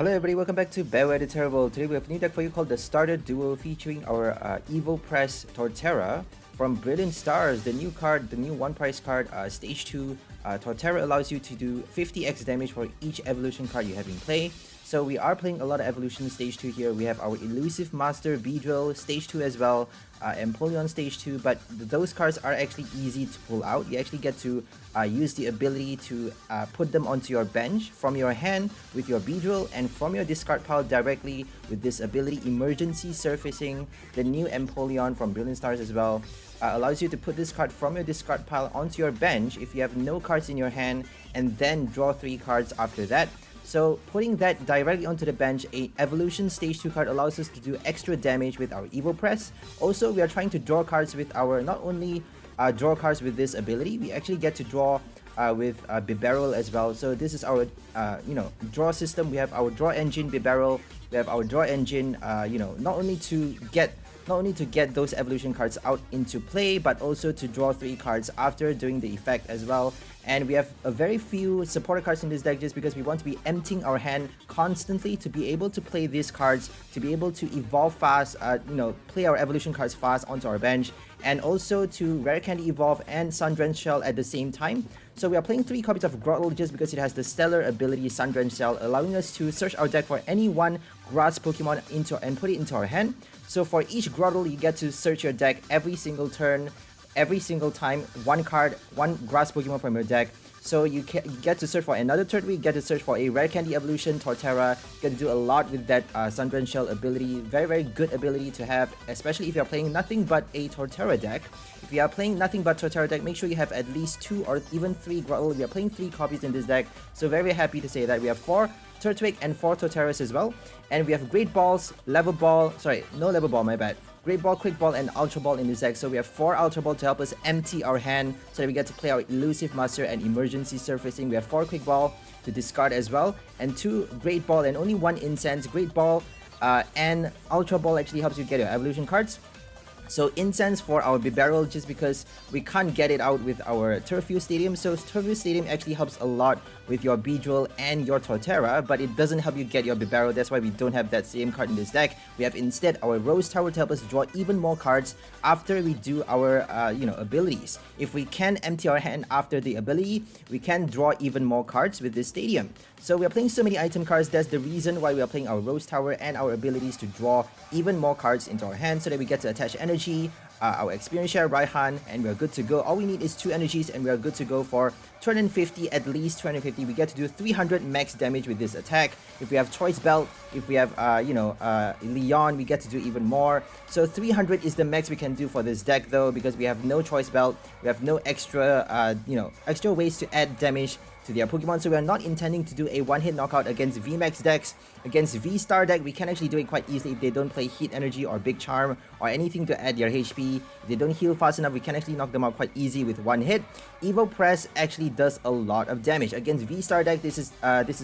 Hello everybody, welcome back to Beware the Terrible. Today we have a new deck for you called the Starter Duo featuring our Evopress Torterra from Brilliant Stars. The new card, the new one price card, Stage 2. Torterra allows you to do 50x damage for each evolution card you have in play. So we are playing a lot of evolution Stage 2 here. We have our Elusive Master Beedrill Stage 2 as well, Empoleon Stage 2, but those cards are actually easy to pull out. You actually get to use the ability to put them onto your bench from your hand with your Beedrill and from your discard pile directly with this ability Emergency Surfacing. The new Empoleon from Brilliant Stars as well allows you to put this card from your discard pile onto your bench if you have no cards in your hand and then draw 3 cards after that. So putting that directly onto the bench, a Evolution Stage 2 card allows us to do extra damage with our Evopress. Also, we are trying to draw cards with our, not only draw cards with this ability, we actually get to draw with Bibarel as well. So this is our, draw system. We have our draw engine Bibarel, we have our draw engine, not only to get those evolution cards out into play, but also to draw 3 cards after doing the effect as well. And we have a very few supporter cards in this deck just because we want to be emptying our hand constantly to be able to play these cards, to be able to evolve fast, play our evolution cards fast onto our bench, and also to Rare Candy Evolve and Sundrenched Shell at the same time. So we are playing 3 copies of Grotle just because it has the stellar ability Sundrenched Shell, allowing us to search our deck for any one grass Pokemon and put it into our hand. So for each Grotle, you get to search your deck every single turn, every single time, one card, one grass Pokemon from your deck. So you get to search for another Turtwig, get to search for a Rare Candy Evolution, Torterra, get to do a lot with that Sundrenched Shell ability. Very, very good ability to have, especially if you're playing nothing but a Torterra deck. If you are playing nothing but Torterra deck, make sure you have at least 2 or even 3 Grotle. We are playing 3 copies in this deck, so very, very happy to say that. We have 4 Turtwig and 4 Torterras as well. And we have Great Balls, Level Ball, sorry, no Level Ball, my bad. Great Ball, Quick Ball, and Ultra Ball in this deck. So we have 4 Ultra Ball to help us empty our hand so that we get to play our Elusive Master and Emergency Surfacing. We have 4 Quick Ball to discard as well, and 2 Great Ball and only 1 Incense. Great Ball and Ultra Ball actually helps you get your evolution cards. So Incense for our Bibarel just because we can't get it out with our Turfu Stadium. So Turfu Stadium actually helps a lot with your Beedrill and your Torterra, but it doesn't help you get your Bibarel. That's why we don't have that same card in this deck. We have instead our Rose Tower to help us draw even more cards after we do our abilities. If we can empty our hand after the ability, we can draw even more cards with this stadium. So we are playing so many item cards. That's the reason why we are playing our Rose Tower and our abilities to draw even more cards into our hand so that we get to attach energy, our experience share, Raihan, and we are good to go. All we need is 2 energies and we are good to go for 250, at least 250. We get to do 300 max damage with this attack. If we have Choice Belt, if we have, Leon, we get to do even more. So 300 is the max we can do for this deck though, because we have no Choice Belt, we have no extra, extra ways to add damage to their Pokemon, so we are not intending to do a one-hit knockout against VMAX decks. Against V-Star deck, we can actually do it quite easily if they don't play Heat Energy or Big Charm or anything to add their HP. If they don't heal fast enough, we can actually knock them out quite easy with 1 hit. Evopress actually does a lot of damage. Against V-Star deck, this is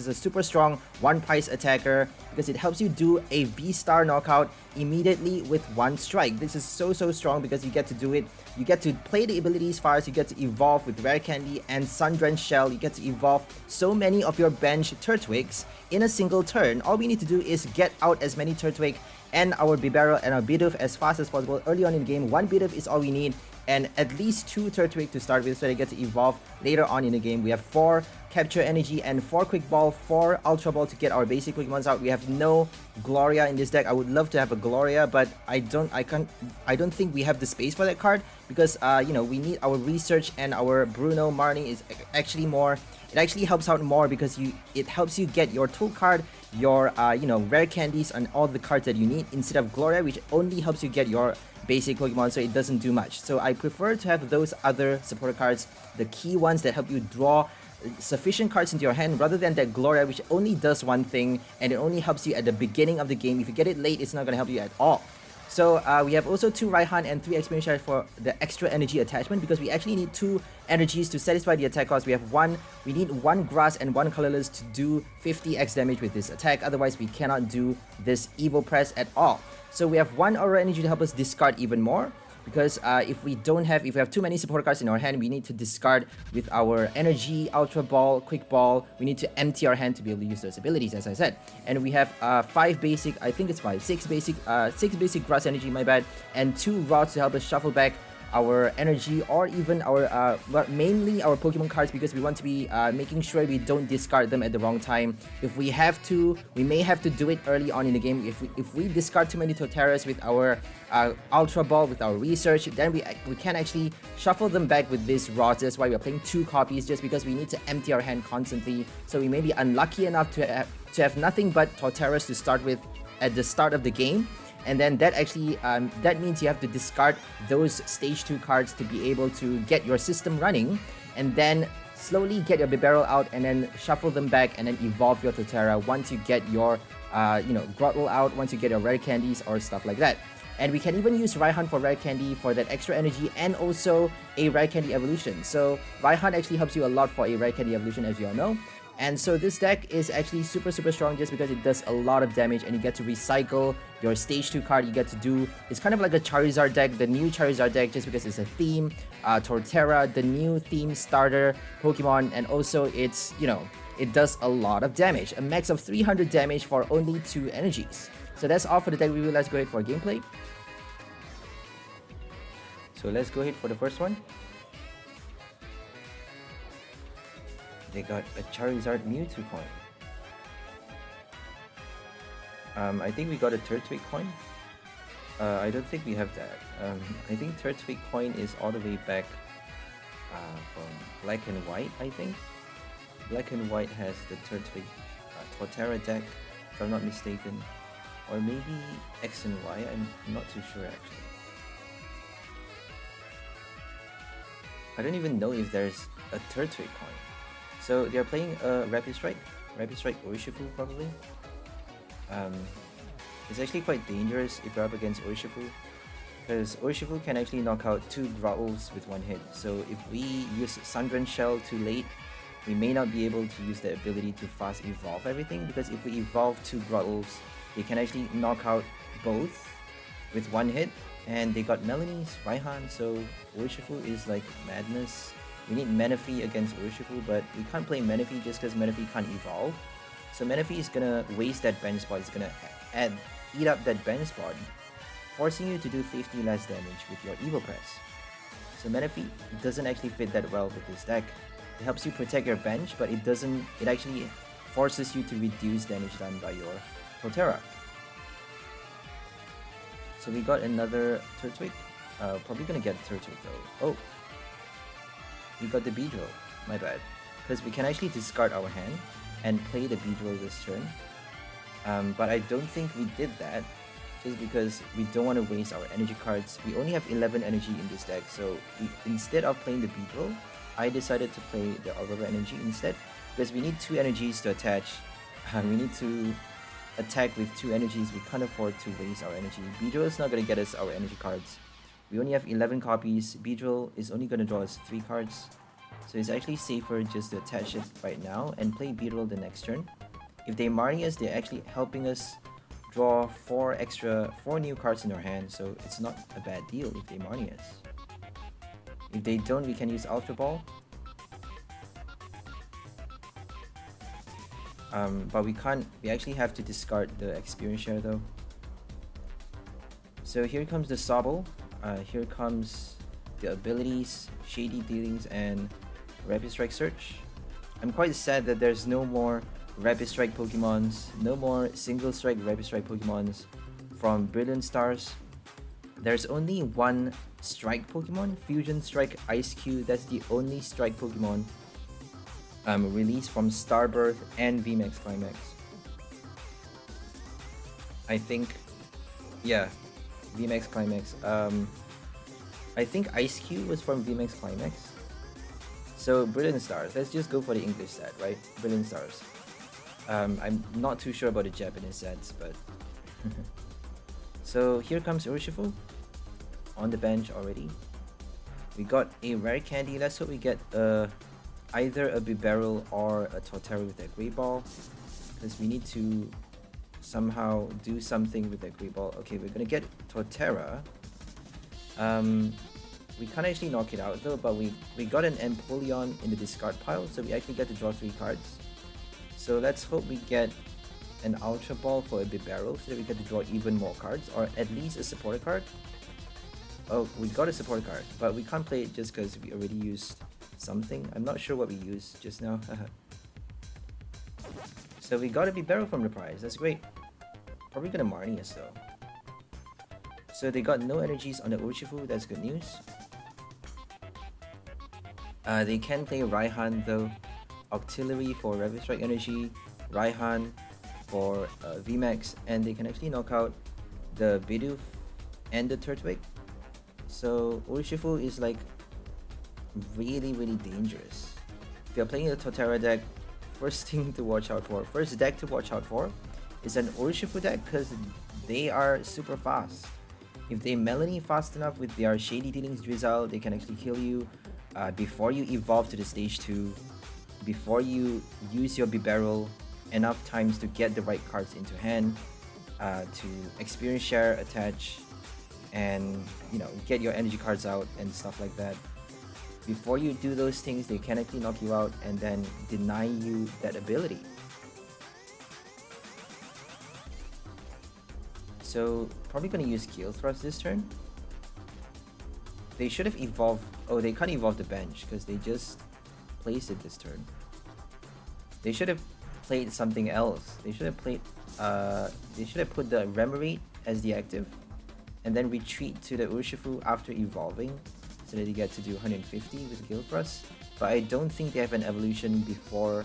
a super strong one-price attacker because it helps you do a V-Star knockout immediately with 1 strike. This is so strong because you get to do it. You get to play the abilities fast, you get to evolve with Rare Candy and Sundrenched Shell, you get to evolve so many of your bench Turtwigs in a single turn. All we need to do is get out as many Turtwig and our Bibarel and our Bidoof as fast as possible early on in the game. 1 Bidoof is all we need and at least 2 Turtwig to start with so they get to evolve later on in the game. We have 4 Capture Energy and 4 Quick Ball, 4 Ultra Ball to get our basic Pokemons out. We have no Gloria in this deck. I would love to have a Gloria, but I don't think we have the space for that card because we need our research, and our Bruno Marnie is actually more. It actually helps out more because it helps you get your tool card, your rare candies, and all the cards that you need instead of Gloria, which only helps you get your basic Pokemon, so it doesn't do much. So I prefer to have those other supporter cards, the key ones that help you draw sufficient cards into your hand rather than that Gloria, which only does one thing and it only helps you at the beginning of the game. If you get it late, it's not going to help you at all. So we have also 2 Raihan and 3 experience shares for the extra energy attachment because we actually need 2 energies to satisfy the attack cost. We need 1 grass and 1 colorless to do 50x damage with this attack. Otherwise, we cannot do this Evopress at all. So we have 1 aura energy to help us discard even more. because if we have too many support cards in our hand, we need to discard with our energy, ultra ball, quick ball. We need to empty our hand to be able to use those abilities, as I said. And we have 5 basic, I think it's 5, 6 basic, 6 basic grass energy, my bad, and 2 rods to help us shuffle back our energy, or even our mainly our Pokemon cards, because we want to be making sure we don't discard them at the wrong time. If we have to, we may have to do it early on in the game. If we discard too many Torterras with our Ultra Ball, with our research, then we can actually shuffle them back with this rods. That's why we're playing 2 copies, just because we need to empty our hand constantly. So we may be unlucky enough to have nothing but Torterras to start with at the start of the game. And then that actually, that means you have to discard those stage 2 cards to be able to get your system running, and then slowly get your Bibarel out, and then shuffle them back, and then evolve your Torterra once you get your, Grotle out, once you get your Rare Candies or stuff like that. And we can even use Raihan for Rare Candy for that extra energy, and also a Rare Candy Evolution. So Raihan actually helps you a lot for a Rare Candy Evolution, as you all know. And so this deck is actually super strong, just because it does a lot of damage, and you get to recycle your stage 2 card. You get to do, it's kind of like a Charizard deck, the new Charizard deck, just because it's a theme. Torterra, the new theme starter Pokemon, and also it's, it does a lot of damage. A max of 300 damage for only 2 energies. So that's all for the deck review. Let's go ahead for gameplay. So let's go ahead for the first one. They got a Charizard Mewtwo coin. I think we got a Turtwig coin. I don't think we have that. I think Turtwig coin is all the way back from Black and White, I think. Black and White has the Turtwig Torterra deck, if I'm not mistaken. Or maybe X and Y, I'm not too sure actually. I don't even know if there's a Turtwig coin. So they're playing Rapid Strike Urshifu probably. It's actually quite dangerous if you're up against Urshifu, because Urshifu can actually knock out 2 Grotles with 1 hit. So if we use Sundren Shell too late, we may not be able to use the ability to fast evolve everything, because if we evolve 2 Grotles, they can actually knock out both with 1 hit. And they got Melanie's Raihan, so Urshifu is like madness. We need Manaphy against Urshifu, but we can't play Manaphy just because Manaphy can't evolve. So Manaphy is gonna waste that bench spot, it's gonna eat up that bench spot, forcing you to do 50 less damage with your Evo Press. So Manaphy doesn't actually fit that well with this deck. It helps you protect your bench, but it actually forces you to reduce damage done by your Torterra. So we got another Turtwig. Probably gonna get Turtwig though. Oh! We got the Beedrill, my bad. Because we can actually discard our hand and play the Beedrill this turn. But I don't think we did that, just because we don't want to waste our energy cards. We only have 11 energy in this deck, so instead of playing the Beedrill, I decided to play the Aurora energy instead, because we need 2 energies to attach. We need to attack with 2 energies. We can't afford to waste our energy. Beedrill is not going to get us our energy cards. We only have 11 copies. Beedrill is only going to draw us 3 cards. So it's actually safer just to attach it right now and play Beedrill the next turn. If they Marnie us, they're actually helping us draw 4 new cards in our hand, so it's not a bad deal if they Marnie us. If they don't, we can use Ultra Ball. But we can't, we actually have to discard the experience share though. So here comes the Sobble. Here comes the abilities, Shady Dealings, and Rapid Strike Search. I'm quite sad that there's no more Rapid Strike Pokemons, no more Single Strike Rapid Strike Pokemons from Brilliant Stars. There's only one Strike Pokemon, Fusion Strike Ice Cube. That's the only Strike Pokemon released from Starbirth and VMAX Climax. I think, yeah, VMAX Climax. I think Ice Cube was from VMAX Climax. So Brilliant Stars, let's just go for the English set, right? Brilliant Stars. I'm not too sure about the Japanese sets, but so here comes Urshifu on the bench already. We got a Rare Candy. Let's hope we get either a Bibarel or a Torterra with that Great Ball, because we need to somehow do something with that Great Ball. Okay, we're gonna get Torterra. We can't actually knock it out though, but we got an Empoleon in the discard pile, so we actually get to draw 3 cards. So let's hope we get an Ultra Ball for a Bibarel so that we get to draw even more cards, or at least a supporter card. Oh, we got a support card, but we can't play it just because we already used something. I'm not sure what we used just now. So we got a Bibarel from the prize, that's great. Probably gonna Marnie us though. So they got no energies on the Urshifu, that's good news. They can play Raihan though, Octillery for Rapid Strike energy, Raihan for VMAX, and they can actually knock out the Bidoof and the Turtwig. So Urshifu is like really dangerous. If you're playing the Torterra deck, first deck to watch out for is an Urshifu deck, because they are super fast. If they Melanie fast enough with their Shady Dealings Drizzle, they can actually kill you before you evolve to the stage 2, before you use your Bibarel enough times to get the right cards into hand, to experience share, attach, and get your energy cards out and stuff like that. Before you do those things, they can actually knock you out and then deny you that ability. So probably gonna use Gale Thrust this turn. They should have evolved. Oh, they can't evolve the bench because they just placed it this turn. They should have played something else. They should have played. They should have put the Remoraid as the active, and then retreat to the Urshifu after evolving, so that they get to do 150 with Gale Thrust. But I don't think they have an evolution before,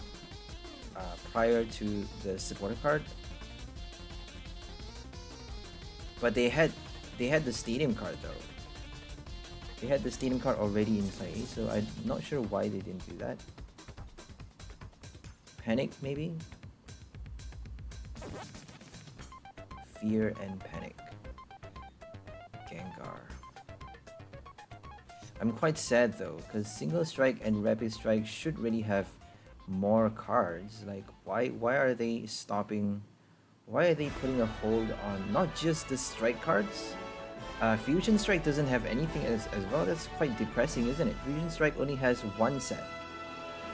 prior to the supporter card. But they had the Stadium card though. They had the Stadium card already in play, so I'm not sure why they didn't do that. Panic maybe? Fear and Panic. Gengar. I'm quite sad though, because Single Strike and Rapid Strike should really have more cards. Like why are they stopping? Why are they putting a hold on not just the strike cards? Fusion Strike doesn't have anything as well. That's quite depressing, isn't it? Fusion Strike only has one set.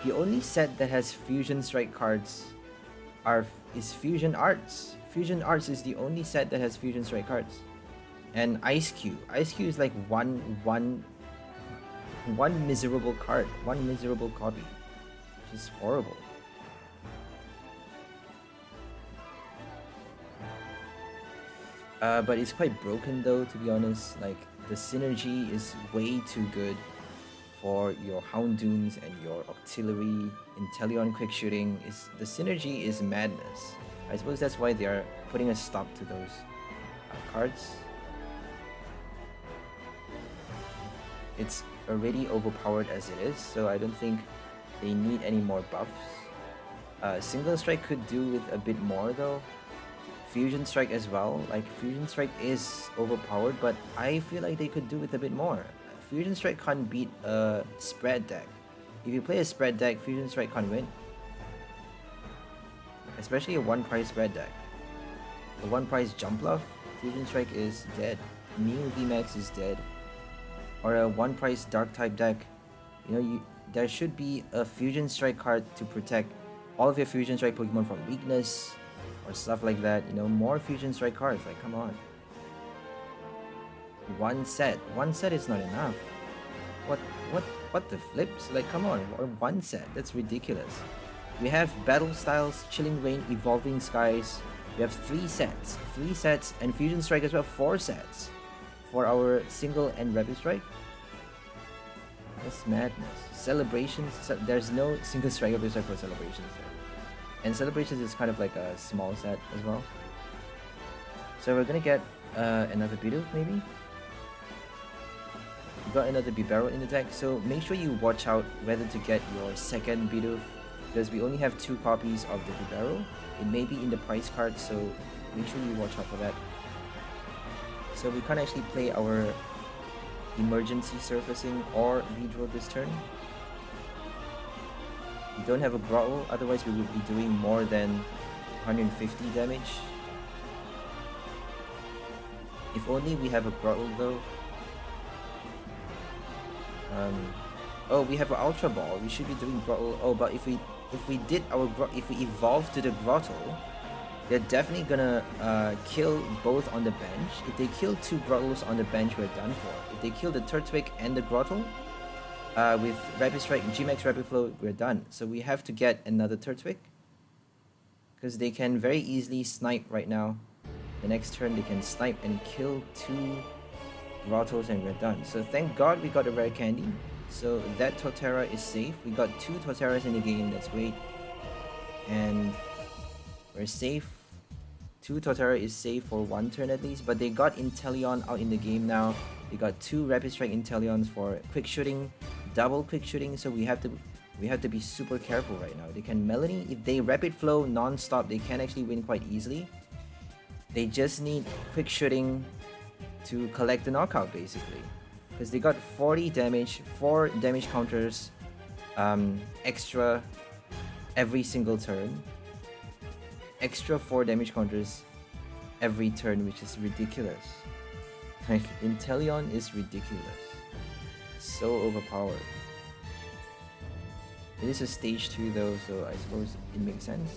The only set that has Fusion Strike cards is Fusion Arts. Fusion Arts is the only set that has Fusion Strike cards. And Ice Cube. Ice Cube is like one miserable card, one miserable copy, which is horrible. But it's quite broken though, to be honest. Like the synergy is way too good for your Houndoons and your Octillery. Inteleon quick shooting the synergy is madness. I suppose that's why they are putting a stop to those cards. It's already overpowered as it is, so I don't think they need any more buffs. Single Strike could do with a bit more though. Fusion Strike as well. Like Fusion Strike is overpowered, but I feel like they could do with a bit more. Fusion Strike can't beat a spread deck. If you play a spread deck, Fusion Strike can't win. Especially a one price spread deck. A one price jump bluff, Fusion Strike is dead. Mew VMAX is dead. Or a one price dark type deck, there should be a Fusion Strike card to protect all of your Fusion Strike Pokemon from weakness or stuff like that. More Fusion Strike cards. Like, come on. One set is not enough. What the flips? Like, come on, one set. That's ridiculous. We have Battle Styles, Chilling Rain, Evolving Skies. We have 3 sets, and Fusion Strike as well, 4 sets for our single and Rapid Strike. That's madness. Celebrations, there's no single strike Rapid Strike for Celebrations there. And Celebrations is kind of like a small set as well. So we're gonna get another Bidoof maybe. We got another Bibarel in the deck, so make sure you watch out whether to get your second Bidoof, because we only have 2 copies of the Bibarel. It may be in the price card, so make sure you watch out for that. So we can't actually play our Emergency Surfacing or Beedrill this turn. We don't have a Grotle, otherwise we would be doing more than 150 damage. If only we have a Grotle though. Oh, we have an Ultra Ball. We should be doing Grotle. Oh, but if we evolve to the Grotle, they're definitely gonna kill both on the bench. If they kill 2 Grotles on the bench, we're done for. If they kill the Turtwig and the Grotle, with Rapid Strike and VMAX Rapid Flow, we're done. So we have to get another Turtwig, because they can very easily snipe right now. The next turn they can snipe and kill 2 Grotles and we're done. So thank God we got a Rare Candy. So that Torterra is safe. We got 2 Torterras in the game, that's great. And we're safe. 2 Torterra is safe for 1 turn at least, but they got Inteleon out in the game now. They got 2 Rapid Strike Inteleons for quick shooting, double quick shooting, so we have to be super careful right now. They can Melanie. If they Rapid Flow non-stop, they can actually win quite easily. They just need quick shooting to collect the knockout basically. Because they got 40 damage, 4 damage counters extra every single turn. Extra 4 damage counters every turn, which is ridiculous. Like, Inteleon is ridiculous. So overpowered. It is a stage 2 though, so I suppose it makes sense.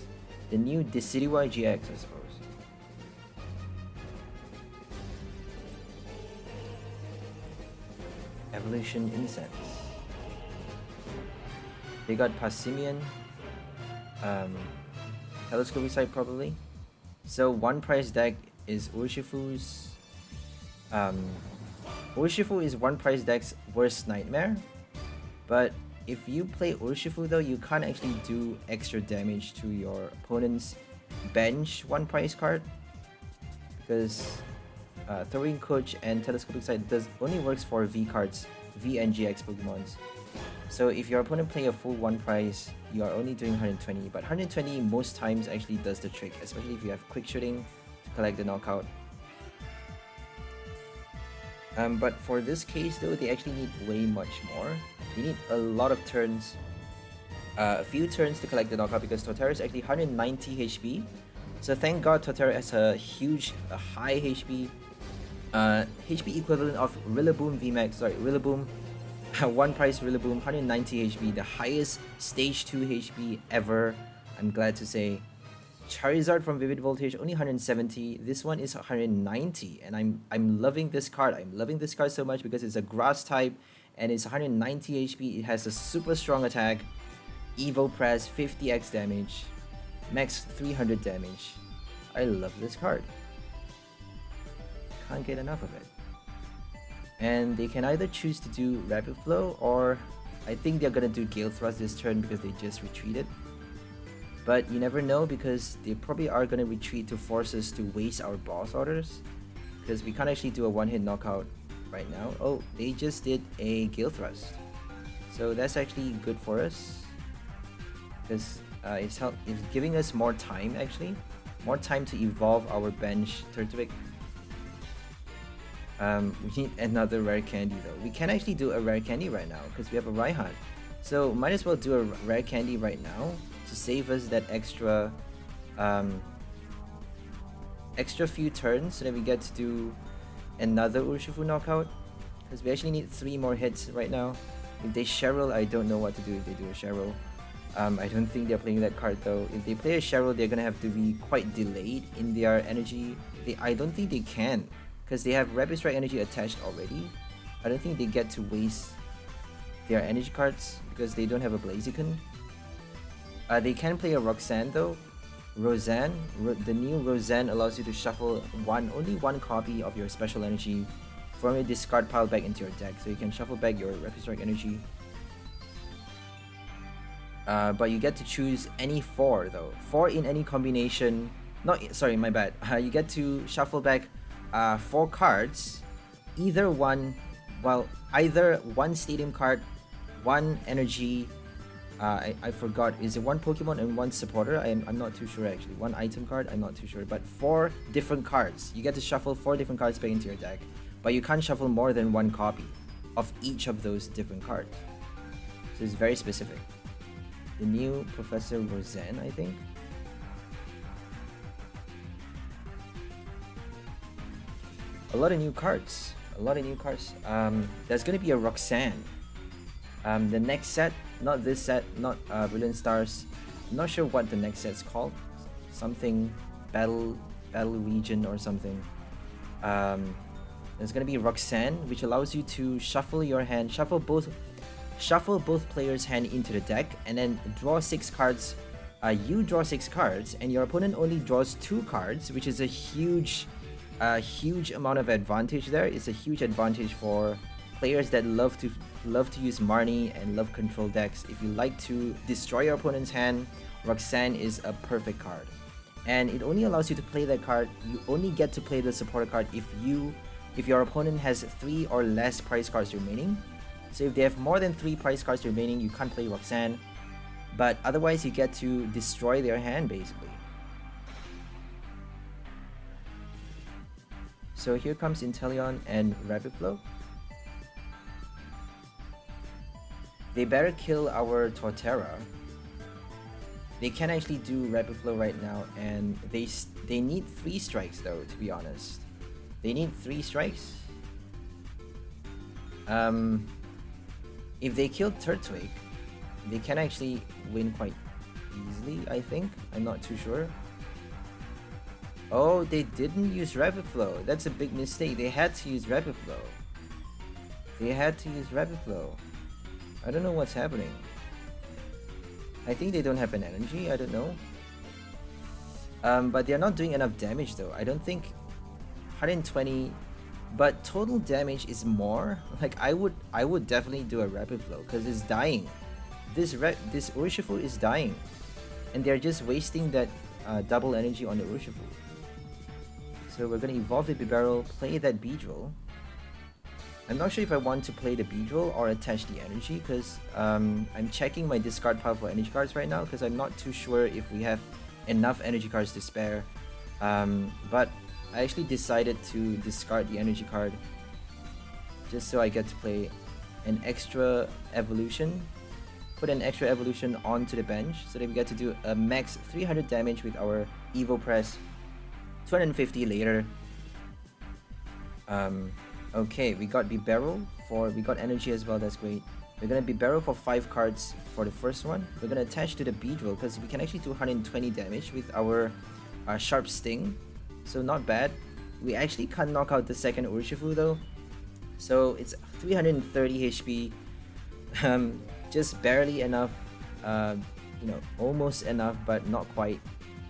The new Decidueye GX, I suppose. Evolution Incense. They got Passimian. Telescopic Sight probably. So 1 price deck is Urshifu's. Urshifu is 1 price deck's worst nightmare. But if you play Urshifu though, you can't actually do extra damage to your opponent's bench 1 price card. Because Throwing Coach and Telescopic Sight only works for V cards, V and GX Pokemons. So if your opponent play a full 1 price, you are only doing 120, but 120 most times actually does the trick, especially if you have quick shooting to collect the knockout. But for this case though, they actually need way much more. They need a lot of turns, a few turns to collect the knockout, because Torterra is actually 190 HP. So thank God Torterra has a high HP, HP equivalent of Rillaboom VMAX, sorry, Rillaboom, 1 price Rillaboom, 190 HP, the highest stage 2 HP ever, I'm glad to say. Charizard from Vivid Voltage, only 170, this one is 190, and I'm loving this card. I'm loving this card so much because it's a grass type, and it's 190 HP, it has a super strong attack, Evo Press, 50x damage, max 300 damage. I love this card. Can't get enough of it. And they can either choose to do Rapid Flow, or I think they're gonna do Gale Thrust this turn because they just retreated. But you never know, because they probably are gonna retreat to force us to waste our boss orders, because we can't actually do a 1-hit knockout right now. Oh, they just did a Gale Thrust. So that's actually good for us, because it's giving us more time actually. More time to evolve our bench Turtwig. We need another Rare Candy though. We can actually do a Rare Candy right now because we have a Raihan. So might as well do a Rare Candy right now to save us that extra few turns, so that we get to do another Urshifu knockout. Because we actually need 3 more hits right now. If they Cheryl, I don't know what to do if they do a Cheryl. I don't think they're playing that card though. If they play a Cheryl, they're gonna have to be quite delayed in their energy. I don't think they can, because they have Rapid Strike energy attached already. I don't think they get to waste their energy cards because they don't have a Blaziken. They can play a Roxanne though. Roseanne, the new Roseanne allows you to shuffle only one copy of your special energy from your discard pile back into your deck. So you can shuffle back your Rapid Strike energy. But you get to choose any 4 though. 4 in any combination. Sorry, my bad. You get to shuffle back 4 cards. Either one stadium card, 1 energy. I forgot. Is it 1 Pokemon and 1 supporter? I'm not too sure actually. 1 item card, I'm not too sure. But 4 different cards. You get to shuffle 4 different cards back into your deck. But you can't shuffle more than 1 copy of each of those different cards. So it's very specific. The new Professor Roseanne, I think. A lot of new cards. There's gonna be a Roxanne. The next set, not this set, not Brilliant Stars. I'm not sure what the next set's called. Something battle region or something. There's gonna be Roxanne, which allows you to shuffle your hand, shuffle both players' hand into the deck, and then draw 6 cards. You draw 6 cards, and your opponent only draws 2 cards, which is a huge amount of advantage there. It's a huge advantage for players that love to use Marnie and love control decks. If you like to destroy your opponent's hand, Roxanne is a perfect card. And it only allows you to play that card. You only get to play the supporter card if your opponent has 3 or less prize cards remaining. So if they have more than 3 prize cards remaining, you can't play Roxanne. But otherwise, you get to destroy their hand, basically. So here comes Inteleon and Rapid Flow. They better kill our Torterra. They can actually do Rapid Flow right now, and they need 3 strikes though, to be honest. They need 3 strikes. If they kill Turtwig, they can actually win quite easily, I think. I'm not too sure. Oh, they didn't use Rapid Flow. That's a big mistake. They had to use Rapid Flow. I don't know what's happening. I think they don't have an energy, I don't know. But they're not doing enough damage though. I don't think 120, but total damage is more. Like I would definitely do a Rapid Flow because it's dying. This Urshifu is dying, and they're just wasting that double energy on the Urshifu. So we're gonna evolve the Bibarel, play that Beedrill. I'm not sure if I want to play the Beedrill or attach the energy because I'm checking my discard pile for energy cards right now because I'm not too sure if we have enough energy cards to spare. But I actually decided to discard the energy card just so I get to play an extra evolution. Put an extra evolution onto the bench so that we get to do a max 300 damage with our Evo Press, 250 later. Okay, we got Bibarel we got energy as well, that's great. We're gonna Bibarel for 5 cards for the first one. We're gonna attach to the Beedrill because we can actually do 120 damage with our Sharp Sting. So not bad. We actually can't knock out the second Urshifu though. So it's 330 HP. Just barely enough, you know, almost enough, but not quite.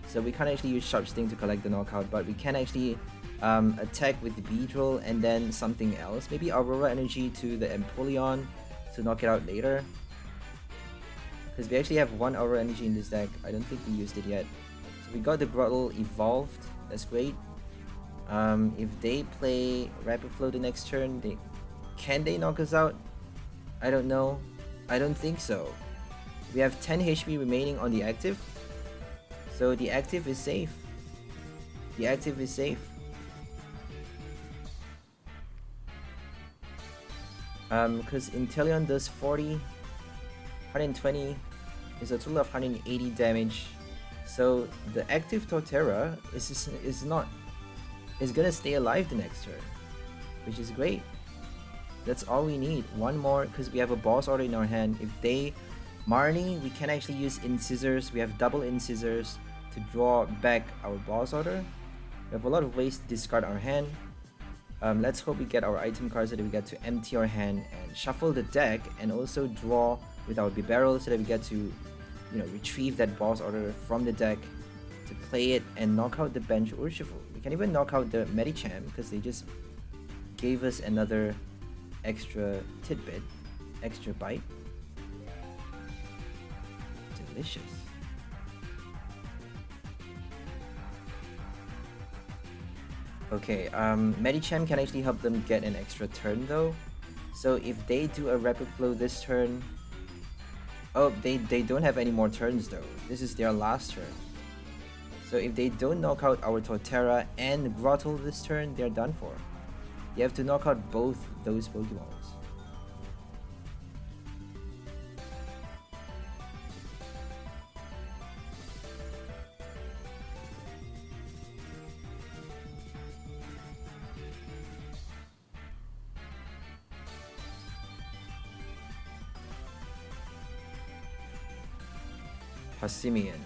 So we can't actually use Sharp Sting to collect the knockout, but we can actually attack with the Beedrill and then something else. Maybe Aurora Energy to the Empoleon to knock it out later. Because we actually have 1 Aurora Energy in this deck. I don't think we used it yet. So we got the Grotle evolved. That's great. If they play Rapid Flow the next turn, can they knock us out? I don't know. I don't think so. We have 10 HP remaining on the active. So the active is safe. Because Inteleon does 40, 120 is a total of 180 damage. So the active Torterra is gonna stay alive the next turn, which is great. That's all we need. 1 more because we have a boss order in our hand. If they Marnie, we can actually use Incisors. We have double Incisors to draw back our boss order. We have a lot of ways to discard our hand. Let's hope we get our item cards so that we get to empty our hand and shuffle the deck and also draw with our Bibarel so that we get to, you know, retrieve that boss order from the deck to play it and knock out the bench Urshifu. We can even knock out the Medicham because they just gave us another extra tidbit, extra bite. Delicious. Okay, Medicham can actually help them get an extra turn though. So if they do a Rapid Flow this turn... Oh, they don't have any more turns though. This is their last turn. So if they don't knock out our Torterra and Grotle this turn, they're done for. You have to knock out both those Pokemons. Passimian.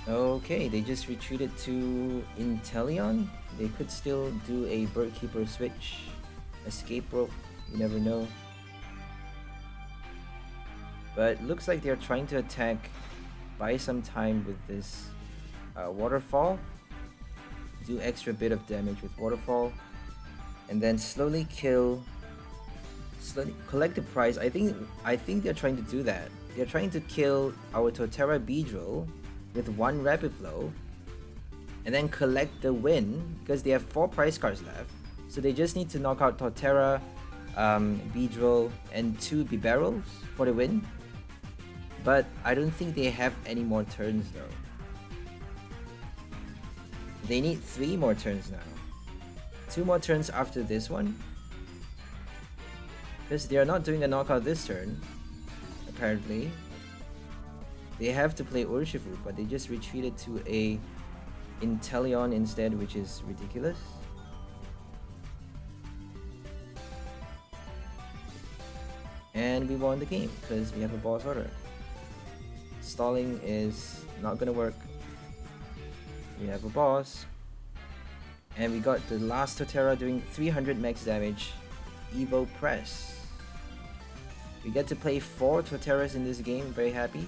Okay, they just retreated to Inteleon. They could still do a Birdkeeper switch. Escape rope, you never know. But looks like they're trying to attack, buy some time with this waterfall. Do extra bit of damage with waterfall. And then slowly kill, slowly collect the prize. I think they're trying to do that. They're trying to kill our Torterra Beedrill with 1 Rapid Flow. And then collect the win because they have 4 prize cards left. So they just need to knock out Torterra, Beedrill, and 2 Bibarels for the win. But I don't think they have any more turns though. They need 3 more turns now. 2 more turns after this one. Because they are not doing a knockout this turn, apparently. They have to play Urshifu, but they just retreated to a Inteleon instead, which is ridiculous. And we won the game because we have a boss order. Stalling is not gonna work. We have a boss. And we got the last Torterra doing 300 max damage. Evo Press. We get to play 4 Torterras in this game, very happy.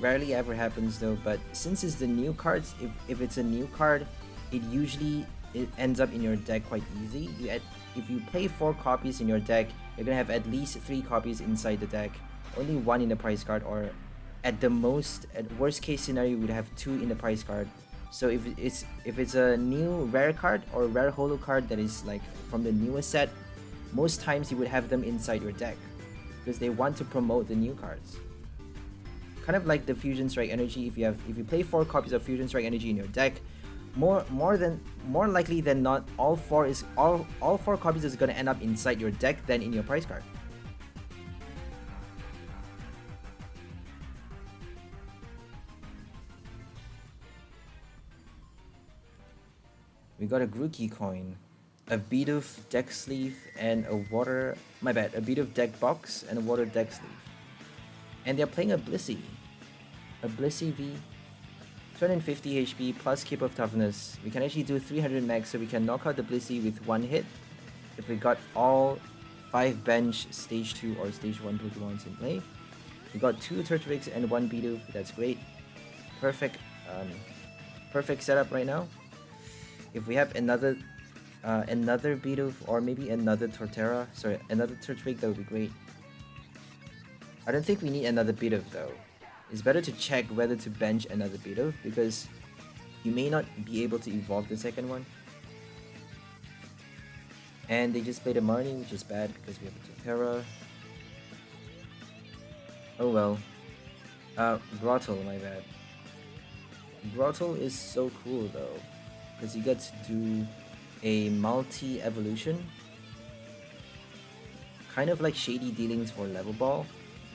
Rarely ever happens though, but since it's the new cards, if it's a new card, it ends up in your deck quite easy. If you play 4 copies in your deck, you're gonna have at least 3 copies inside the deck, only 1 in the prize card, or at the most, at worst case scenario, you would have 2 in the prize card. So if it's a new rare card or rare holo card that is like from the newest set, most times you would have them inside your deck because they want to promote the new cards. Kind of like the Fusion Strike Energy. If you play 4 copies of Fusion Strike Energy in your deck, more likely than not, all 4 copies is gonna end up inside your deck than in your prize card. We got a Grookey coin, a Bidoof deck sleeve, and a Bidoof deck box and a water deck sleeve. And they're playing a Blissey V, 250 HP plus Keep of Toughness. We can actually do 300 max, so we can knock out the Blissey with 1 hit if we got all 5 bench stage 2 or stage 1 Pokemons in play. We got 2 Turtwigs and 1 Bidoof. That's great. Perfect setup right now. If we have another Bidoof or maybe another another Turtwig, that would be great. I don't think we need another Bidoof though. It's better to check whether to bench another Bidoof because you may not be able to evolve the second one. And they just played a Marnie, which is bad because we have a Torterra. Oh well. Grotle, my bad. Grotle is so cool though, because you get to do a multi-evolution. Kind of like Shady Dealings for Level Ball.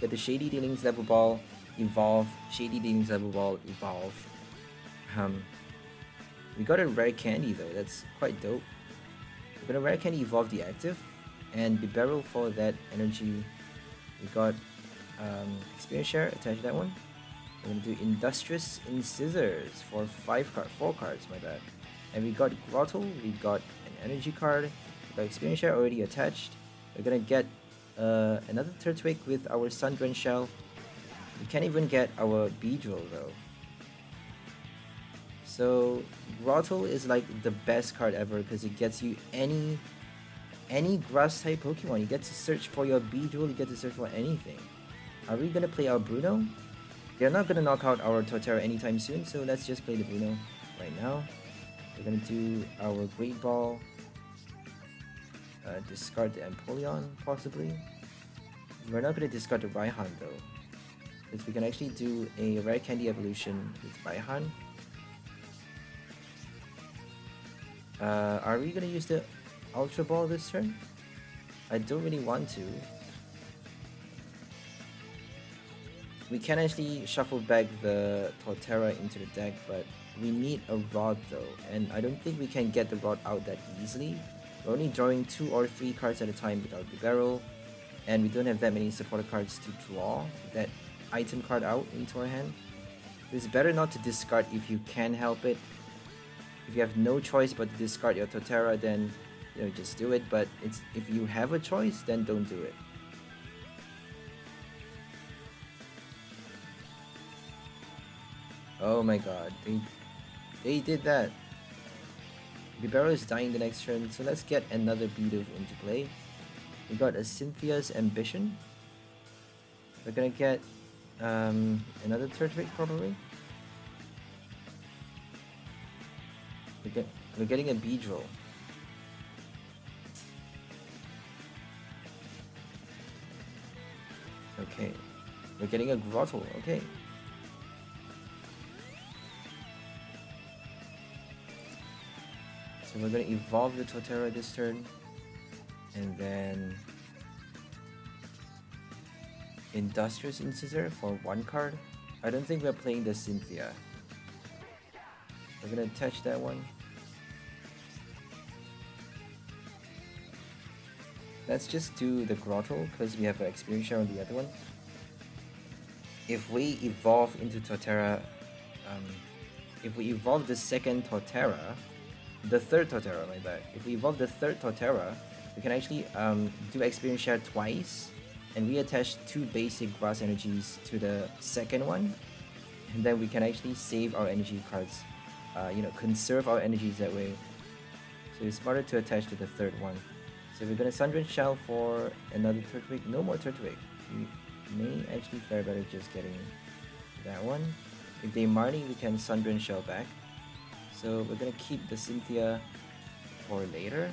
Get the Shady Dealings Level Ball, evolve, Shady Dealings Level Ball, evolve. We got a Rare Candy though, that's quite dope. We got a Rare Candy evolve the active, and Bibarel for that energy. We got Experience Share, attach that one. We're gonna do Industrious Incisors for 4 cards, my bad. And we got Grotle, we got an energy card, we got Experience Share already attached. We're gonna get another Turtwig with our Sun-Drenched Shell. We can't even get our Beedrill though. So Grotle is like the best card ever because it gets you any grass type Pokemon. You get to search for your Beedrill, you get to search for anything. Are we gonna play our Bruno? They're not gonna knock out our Torterra anytime soon, so let's just play the Bruno right now. We're gonna do our Great Ball. Discard the Empoleon, possibly. We're not gonna discard the Raihan though, because we can actually do a Rare Candy Evolution with Raihan. Are we gonna use the Ultra Ball this turn? I don't really want to. We can actually shuffle back the Torterra into the deck, but we need a Rod though, and I don't think we can get the Rod out that easily. We're only drawing 2 or 3 cards at a time with our Bibarel, and we don't have that many supporter cards to draw that item card out into our hand. It's better not to discard if you can help it. If you have no choice but to discard your Torterra, then just do it. But if you have a choice, then don't do it. Oh my god, they did that. Bibarel is dying the next turn, so let's get another Bidoof into play. We got a Cynthia's Ambition. We're gonna get another Turtwig probably. We're getting a Beedrill. Okay. We're getting a Grotle, okay. So we're gonna evolve the Torterra this turn. And then Industrious Incisor for 1 card. I don't think we're playing the Cynthia. We're gonna attach that one. Let's just do the Grotle because we have an experience share on the other one. If we evolve into Torterra, if we evolve the second Torterra, the third Torterra, my bad. If we evolve the third Torterra, we can actually do experience share twice and reattach 2 basic grass energies to the second one, and then we can actually save our energy cards, conserve our energies that way. So it's smarter to attach to the third one. So we're gonna Sundren Shell for another Turtwig. No more Turtwig. We may actually fare better just getting that one. If they Marnie, we can Sundren Shell back. So we're gonna keep the Cynthia for later.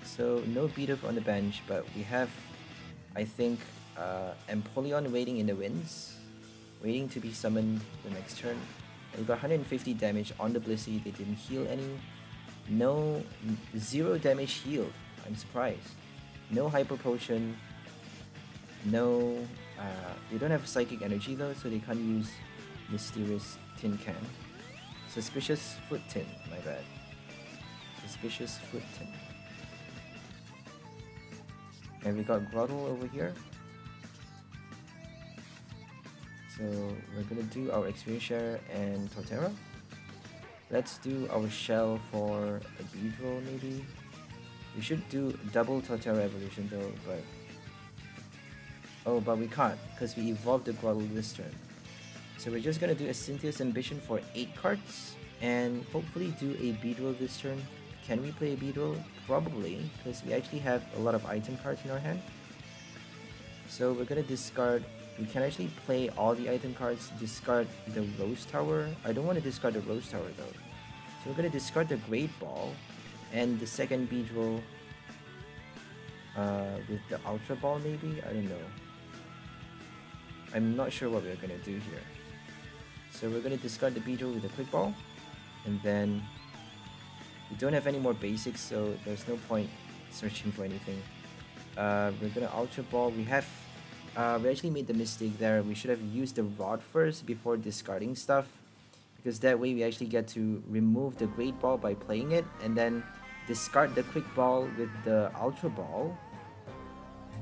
So no Bidoof on the bench, but we have, I think, Empoleon waiting in the winds, waiting to be summoned the next turn. We got 150 damage on the Blissey. They didn't heal any. No, 0 damage healed. I'm surprised. No Hyper Potion. No, they don't have Psychic Energy though, so they can't use Mysterious Tin Can. Suspicious Foot Tin, my bad. Suspicious Foot Tin. And we got Grotle over here. So we're gonna do our experience share and Torterra. Let's do our shell for a Beedrill maybe. We should do double Torterra evolution though, but but we can't because we evolved the Grotle this turn. So we're just gonna do a Cynthia's Ambition for 8 cards and hopefully do a Beedrill this turn. Can we play a Beedrill? Probably, because we actually have a lot of item cards in our hand. So we're gonna discard. We can actually play all the item cards, discard the Rose Tower. I don't want to discard the Rose Tower though. So we're gonna discard the Great Ball and the second Beedrill with the Ultra Ball maybe? I don't know. I'm not sure what we're gonna do here. So we're gonna discard the Beedrill with the Quick Ball, and then we don't have any more basics, so there's no point searching for anything. We're gonna Ultra Ball. We actually made the mistake there. We should have used the Rod first before discarding stuff, because that way we actually get to remove the Great Ball by playing it, and then discard the Quick Ball with the Ultra Ball.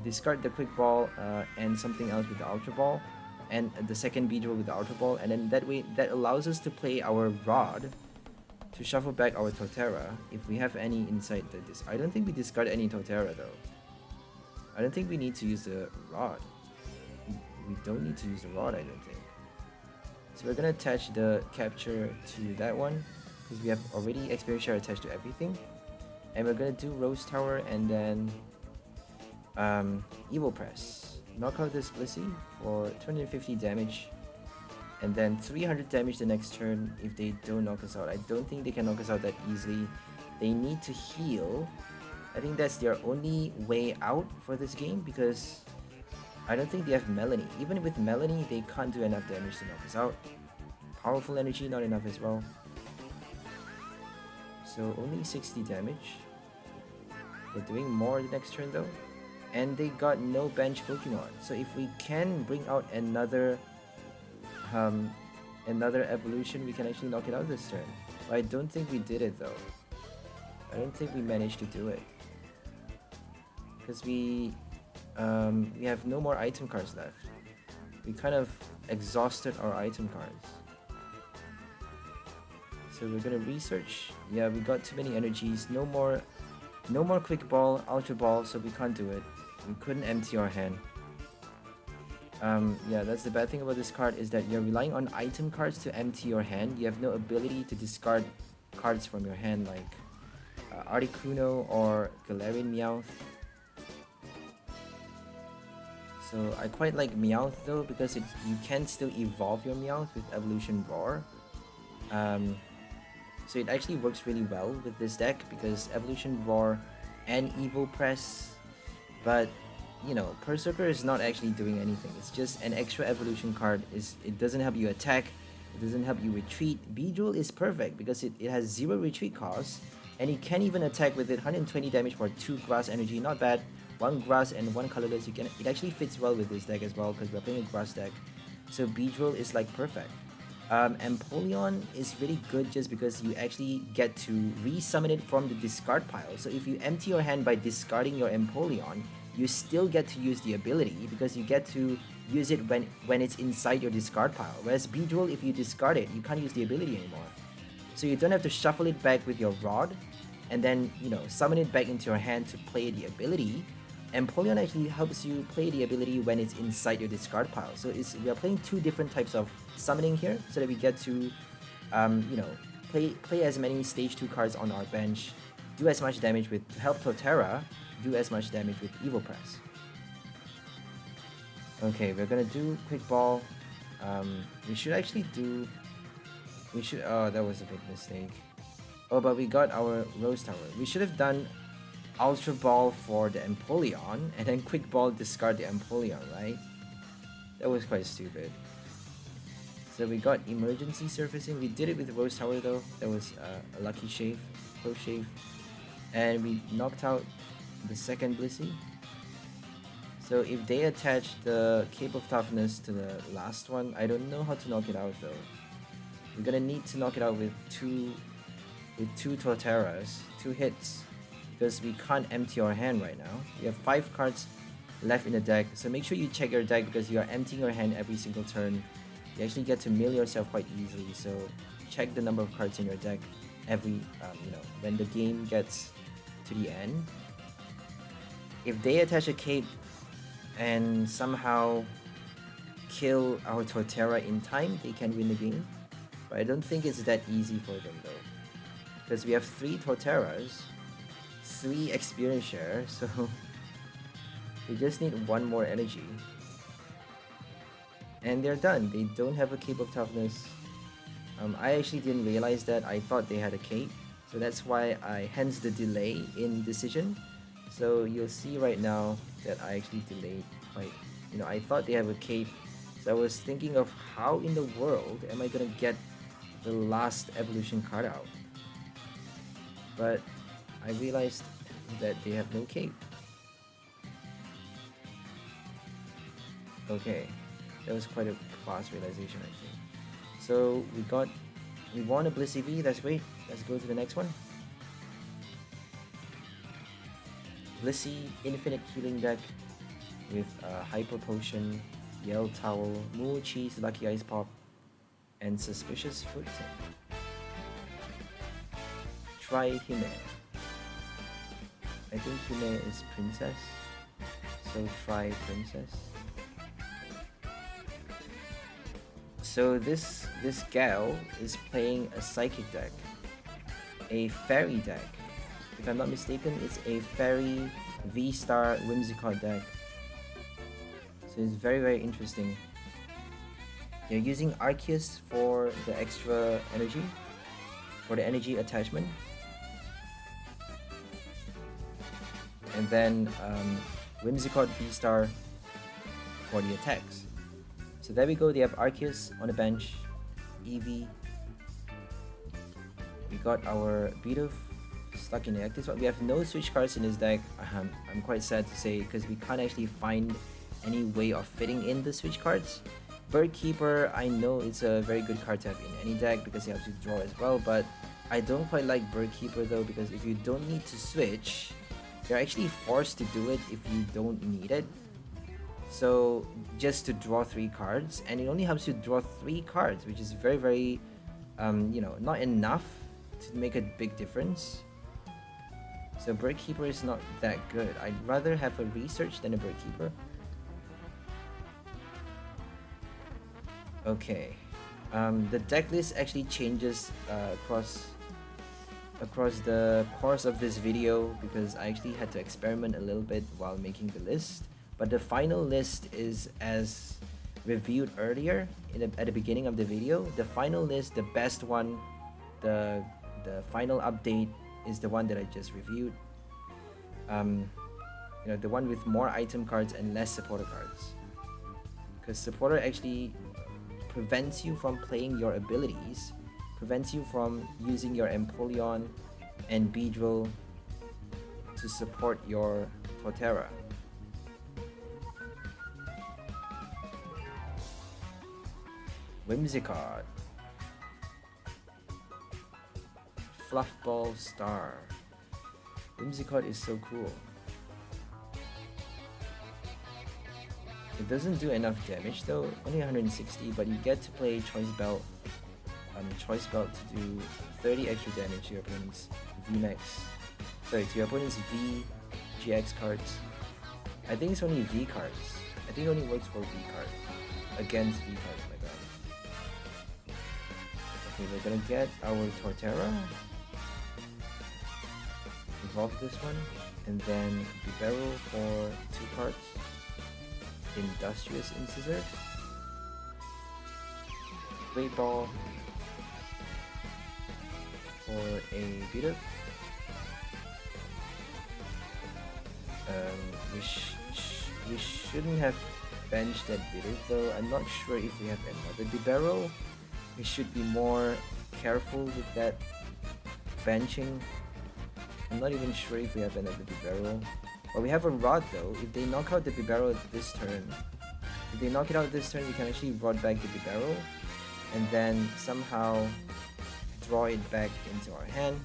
Discard the Quick Ball and something else with the Ultra Ball, and the second Beedrill with the Ultra Ball, and then that way that allows us to play our Rod to shuffle back our Torterra if we have any inside this. I don't think we discard any Torterra though. I don't think we need to use the Rod. We don't need to use the Rod, I don't think. So we're gonna attach the Capture to that one because we have already Experience Share attached to everything. And we're gonna do Rose Tower and then Evo Press. Knock out this Blissey for 250 damage. And then 300 damage the next turn if they don't knock us out. I don't think they can knock us out that easily. They need to heal. I think that's their only way out for this game because I don't think they have Melanie. Even with Melanie, they can't do enough damage to knock us out. Powerful energy, not enough as well. So only 60 damage. They're doing more the next turn though. And they got no bench Pokemon. So if we can bring out another evolution, we can actually knock it out this turn. But I don't think we did it though. I don't think we managed to do it. Because we have no more item cards left. We kind of exhausted our item cards. So we're gonna research. Yeah, we got too many energies. No more quick ball, ultra ball, so we can't do it. We couldn't empty our hand. Yeah, that's the bad thing about this card, is that you're relying on item cards to empty your hand. You have no ability to discard cards from your hand like Articuno or Galarian Meowth. So I quite like Meowth though, because you can still evolve your Meowth with Evolution Roar. So it actually works really well with this deck because Evolution Roar and Evo Press, but you know, Berserker is not actually doing anything. It's just an extra evolution card. It doesn't help you attack, it doesn't help you retreat. Beedrill is perfect because it has 0 retreat cost, and you can even attack with it. 120 damage for 2 grass energy, not bad. 1 grass and 1 colorless. It actually fits well with this deck as well because we're playing a grass deck. So Beedrill is like perfect. Empoleon is really good just because you actually get to re-summon it from the discard pile. So if you empty your hand by discarding your Empoleon, you still get to use the ability because you get to use it when it's inside your discard pile. Whereas Beedrill, if you discard it, you can't use the ability anymore. So you don't have to shuffle it back with your rod and then, you know, summon it back into your hand to play the ability. Empoleon actually helps you play the ability when it's inside your discard pile. So we are playing 2 different types of summoning here so that we get to, you know, play as many stage 2 cards on our bench, do as much damage with, to help Torterra do as much damage with Evo Press. Okay, we're gonna do Quick Ball. We should actually do... oh, that was a big mistake. Oh, but we got our Rose Tower. We should have done Ultra Ball for the Empoleon and then Quick Ball discard the Empoleon, right? That was quite stupid. So we got Emergency Surfacing. We did it with Rose Tower though. That was a lucky shave, close shave. And we knocked out the second Blissey. So if they attach the Cape of Toughness to the last one, I don't know how to knock it out though. We're gonna need to knock it out with two Torterras, 2 hits, because we can't empty our hand right now. We have 5 cards left in the deck, so make sure you check your deck because you are emptying your hand every single turn. You actually get to mill yourself quite easily, so check the number of cards in your deck every, you know, when the game gets to the end. If they attach a cape and somehow kill our Torterra in time, they can win the game. But I don't think it's that easy for them though, because we have 3 Torterras, 3 experience share, so we just need 1 more energy. And they're done. They don't have a Cape of Toughness. I actually didn't realize that. I thought they had a cape, so that's why hence the delay in decision. So you'll see right now that I actually delayed quite, you know, I thought they have a cape, so I was thinking of how in the world am I gonna get the last evolution card out, but I realized that they have no cape. Okay, that was quite a fast realization, I think. So we won a Blissey V, that's great. Let's go to the next one. Blissey Infinite Healing deck with Hyper Potion, Yell Towel, Moo Cheese, Lucky Ice Pop, and Suspicious Fruit Tin. Try Hime. I think Hime is Princess, so try Princess. So this gal is playing a Psychic deck, a Fairy deck. If I'm not mistaken, it's a Fairy VSTAR Whimsicott deck. So it's very, very interesting. You're using Arceus for the extra energy, for the energy attachment. And then Whimsicott VSTAR for the attacks. So there we go, they have Arceus on the bench, Eevee. We got our Bidoof stuck in the active spot. We have no switch cards in this deck. I'm quite sad to say because we can't actually find any way of fitting in the switch cards. Bird Keeper, I know it's a very good card to have in any deck because you have to draw as well, but I don't quite like Bird Keeper though, because if you don't need to switch, you're actually forced to do it if you don't need it. So just to draw 3 cards, and it only helps you draw 3 cards, which is very, very, you know, not enough to make a big difference. So Bird Keeper is not that good. I'd rather have a Research than a Bird Keeper. Okay, the deck list actually changes across the course of this video, because I actually had to experiment a little bit while making the list. But the final list is as reviewed earlier at the beginning of the video. The final list, the best one, the final update is the one that I just reviewed. You know, the one with more item cards and less supporter cards. Because supporter actually prevents you from playing your abilities, prevents you from using your Empoleon and Beedrill to support your Torterra. Whimsicott, Fluffball Star. Whimsicott is so cool. It doesn't do enough damage though, only 160, but you get to play Choice Belt. Choice Belt to do 30 extra damage to your opponent's VMAX. Sorry, to your opponent's VGX cards. I think it's only V cards. I think it only works for V cards. Against V cards, my bad. Okay, we're gonna get our Torterra. Evolve this one, and then Bibarel for 2 cards. Industrious Incisor. Great Ball for a Bidoof. We shouldn't have benched that Bidoof though. I'm not sure if we have another Bibarel. We should be more careful with that benching. I'm not even sure if we have another Bibarel. But we have a Rod though. If they knock out the Bibarel this turn, if they knock it out this turn, we can actually Rod back the Bibarel and then somehow draw it back into our hand.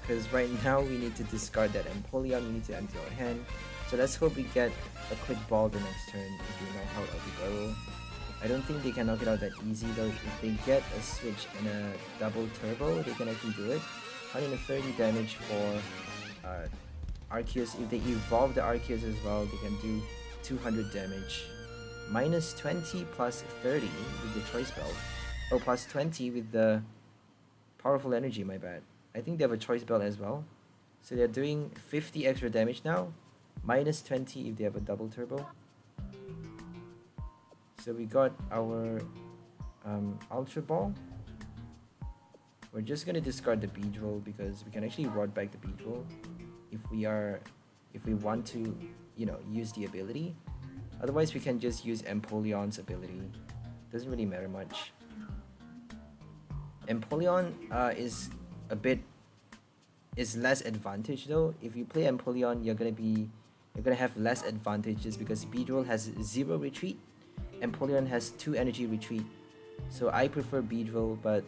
Because right now we need to discard that Empoleon, we need to empty our hand. So let's hope we get a quick ball the next turn if they knock out our Bibarel. I don't think they can knock it out that easy though. If they get a switch and a double turbo, they can actually do it. 130 damage for Arceus. If they evolve the Arceus as well, they can do 200 damage. Minus 20 plus 30 with the Choice Belt. Oh, plus 20 with the Powerful Energy, my bad. I think they have a Choice Belt as well. So they're doing 50 extra damage now. Minus 20 if they have a double turbo. So we got our Ultra Ball. We're just gonna discard the Beedrill because we can actually Rod back the Beedrill if we want to, you know, use the ability. Otherwise we can just use Empoleon's ability. Doesn't really matter much. Empoleon is less advantage though. If you play Empoleon, you're gonna have less advantages because Beedrill has 0 retreat. Empoleon has 2 energy retreat. So I prefer Beedrill, but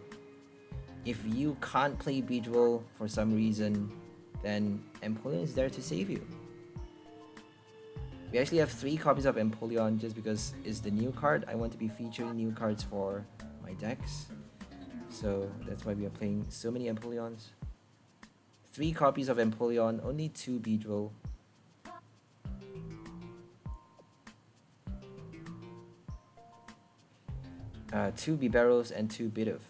if you can't play Beedrill for some reason, then Empoleon is there to save you. We actually have 3 copies of Empoleon just because it's the new card. I want to be featuring new cards for my decks. So that's why we are playing so many Empoleons. 3 copies of Empoleon, only 2 Beedrill. Two Bibarels and 2 Bidoof.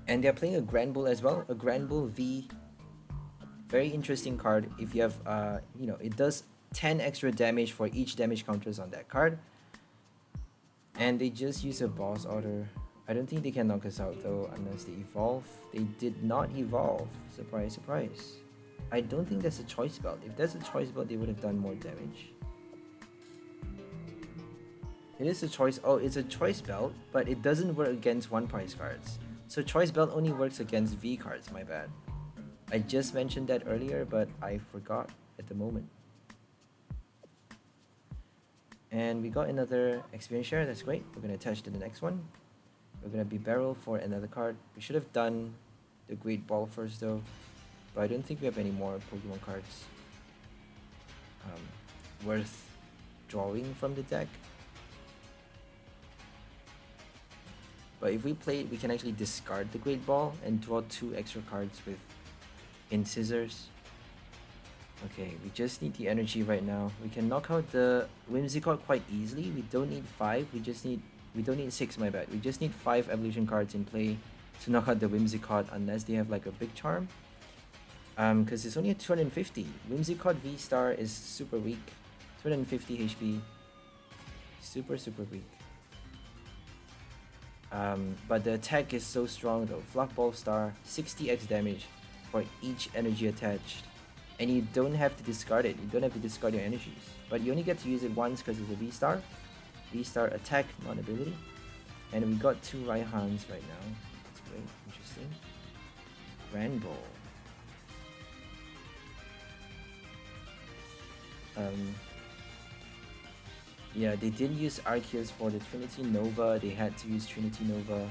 And they're playing a Grand Bull as well, a Grand Bull V. Very interesting card. If you have, you know, it does 10 extra damage for each damage counters on that card. And they just use a boss order. I don't think they can knock us out though unless they evolve. They did not evolve. Surprise, surprise. I don't think that's a Choice Belt. If that's a Choice Belt, they would have done more damage. It is a choice. Oh, it's a Choice Belt, but it doesn't work against 1-price cards. So Choice Belt only works against V cards, my bad. I just mentioned that earlier, but I forgot at the moment. And we got another experience share, that's great. We're gonna attach to the next one. We're gonna Bibarel for another card. We should have done the Great Ball first though, but I don't think we have any more Pokemon cards worth drawing from the deck. But if we play it, we can actually discard the Great Ball and draw 2 extra cards with Incisors. Okay, we just need the energy right now. We can knock out the Whimsicott quite easily. We don't need 5, we don't need 6, my bad. We just need 5 evolution cards in play to knock out the Whimsicott unless they have like a big charm. Because it's only at 250. Whimsicott V-Star is super weak. 250 HP. Super weak. But the attack is so strong though. Fluffball Star, 60x damage for each energy attached. And you don't have to discard it. You don't have to discard your energies. But you only get to use it once because it's a V-Star. V-Star attack, not ability. And we got 2 Raihans right now. That's great. Interesting. Granbull. Yeah, they didn't use Arceus for the Trinity Nova. They had to use Trinity Nova.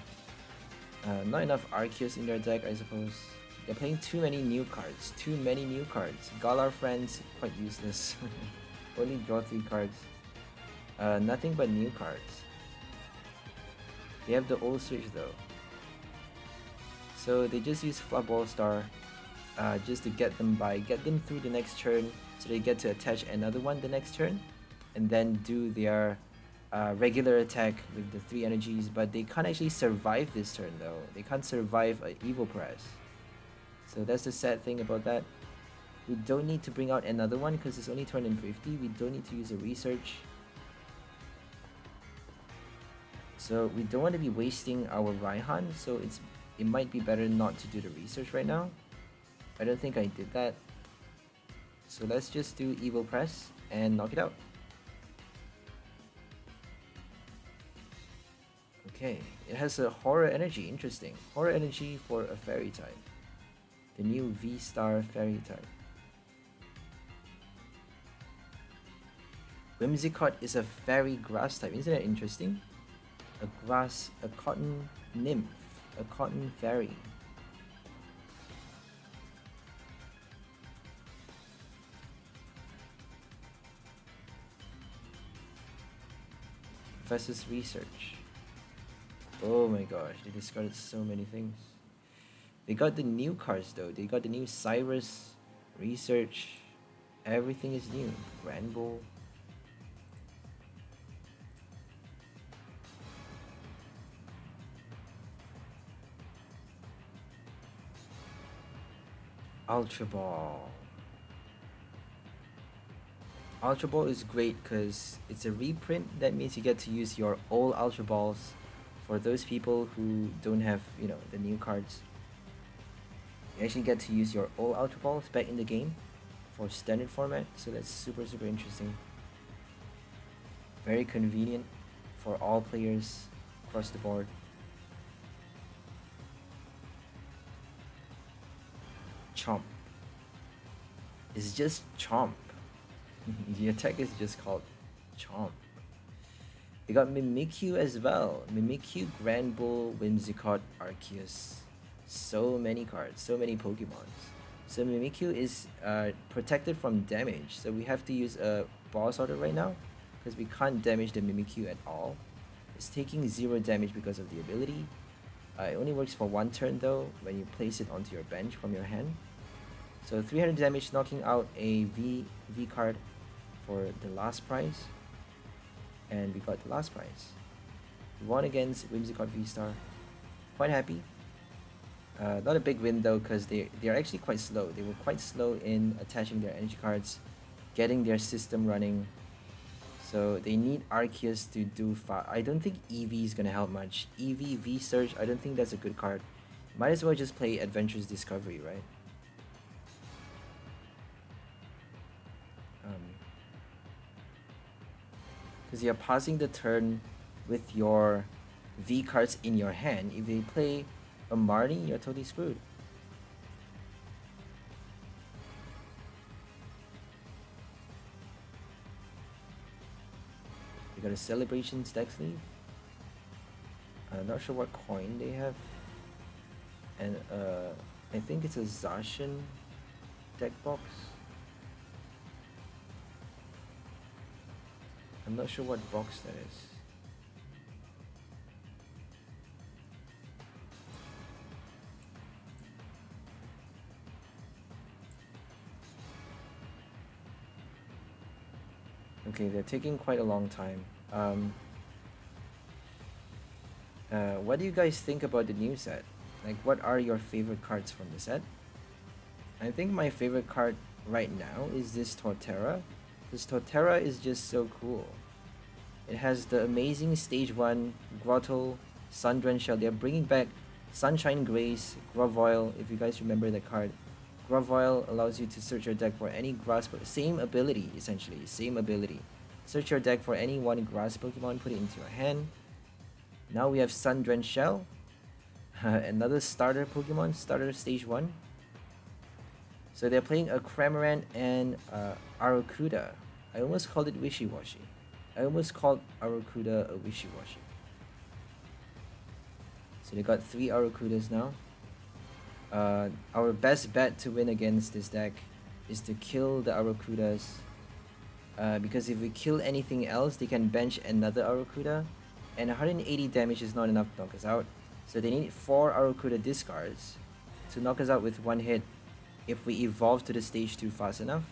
Not enough Arceus in their deck, I suppose. They're playing too many new cards. Too many new cards. Galar Friends, quite useless. Only draw 3 cards. Nothing but new cards. They have the old switch though. So they just use Fluffball Star just to get them by, get them through the next turn, so they get to attach another one the next turn, and then do their regular attack with the 3 energies. But they can't actually survive this turn though. They can't survive an Evo Press. So that's the sad thing about that. We don't need to bring out another one because it's only 250. We don't need to use a research. So we don't want to be wasting our Raihan, so it might be better not to do the research right now. I don't think I did that. So let's just do Evo Press and knock it out. Okay, it has a Horror Energy, interesting. Horror Energy for a Fairy type. The new V-Star Fairy type. Whimsicott is a Fairy Grass type, isn't that interesting? A Cotton Nymph, a Cotton Fairy. Professor's Research. Oh my gosh, they discarded so many things. They got the new cards though. They got the new Cyrus, Research. Everything is new. Granbull. Ultra Ball. Ultra Ball is great because it's a reprint. That means you get to use your old Ultra Balls for those people who don't have, you know, the new cards. You actually get to use your old Ultra Balls back in the game for standard format, so that's super interesting. Very convenient for all players across the board. Chomp. It's just Chomp. The attack is just called Chomp. We got Mimikyu as well. Mimikyu, Granbull, Whimsicott, Arceus. So many cards, so many Pokemons. So Mimikyu is protected from damage, so we have to use a boss order right now because we can't damage the Mimikyu at all. It's taking 0 damage because of the ability. It only works for 1 turn though when you place it onto your bench from your hand. So 300 damage, knocking out a V card for the last prize. And we got the last prize. We won against Whimsicott V-Star. Quite happy. Not a big win though, because they're actually quite slow. They were quite slow in attaching their energy cards, getting their system running. So they need Arceus to do fast. I don't think EV is gonna help much. EV, V-Surge, I don't think that's a good card. Might as well just play Adventurous Discovery, right? Because you're passing the turn with your V cards in your hand. If they play a Marnie, you're totally screwed. the Celebrations deck sleeve. I'm not sure what coin they have. And I think it's a Zacian deck box. I'm not sure what box that is. Okay, they're taking quite a long time. What do you guys think about the new set? Like, what are your favorite cards from the set? I think my favorite card right now is this Torterra. This Torterra is just so cool. It has the amazing Stage 1 Grotle, Sundren Shell. They're bringing back Sunshine Grace, Grovoil, if you guys remember the card. Grovoil allows you to search your deck for any grass, same ability essentially, same ability. Search your deck for any one grass Pokemon, put it into your hand. Now we have Sundren Shell, another starter Pokemon, starter Stage 1. So they're playing a Cramorant and Arrokuda. I almost called it Wishy-Washy. I almost called Arrokuda a Wishy-Washy. So they got 3 Arrokudas now. Our best bet to win against this deck is to kill the Arrokudas. Because if we kill anything else, they can bench another Arrokuda. And 180 damage is not enough to knock us out. So they need 4 Arrokuda discards to knock us out with 1 hit if we evolve to the stage 2 fast enough.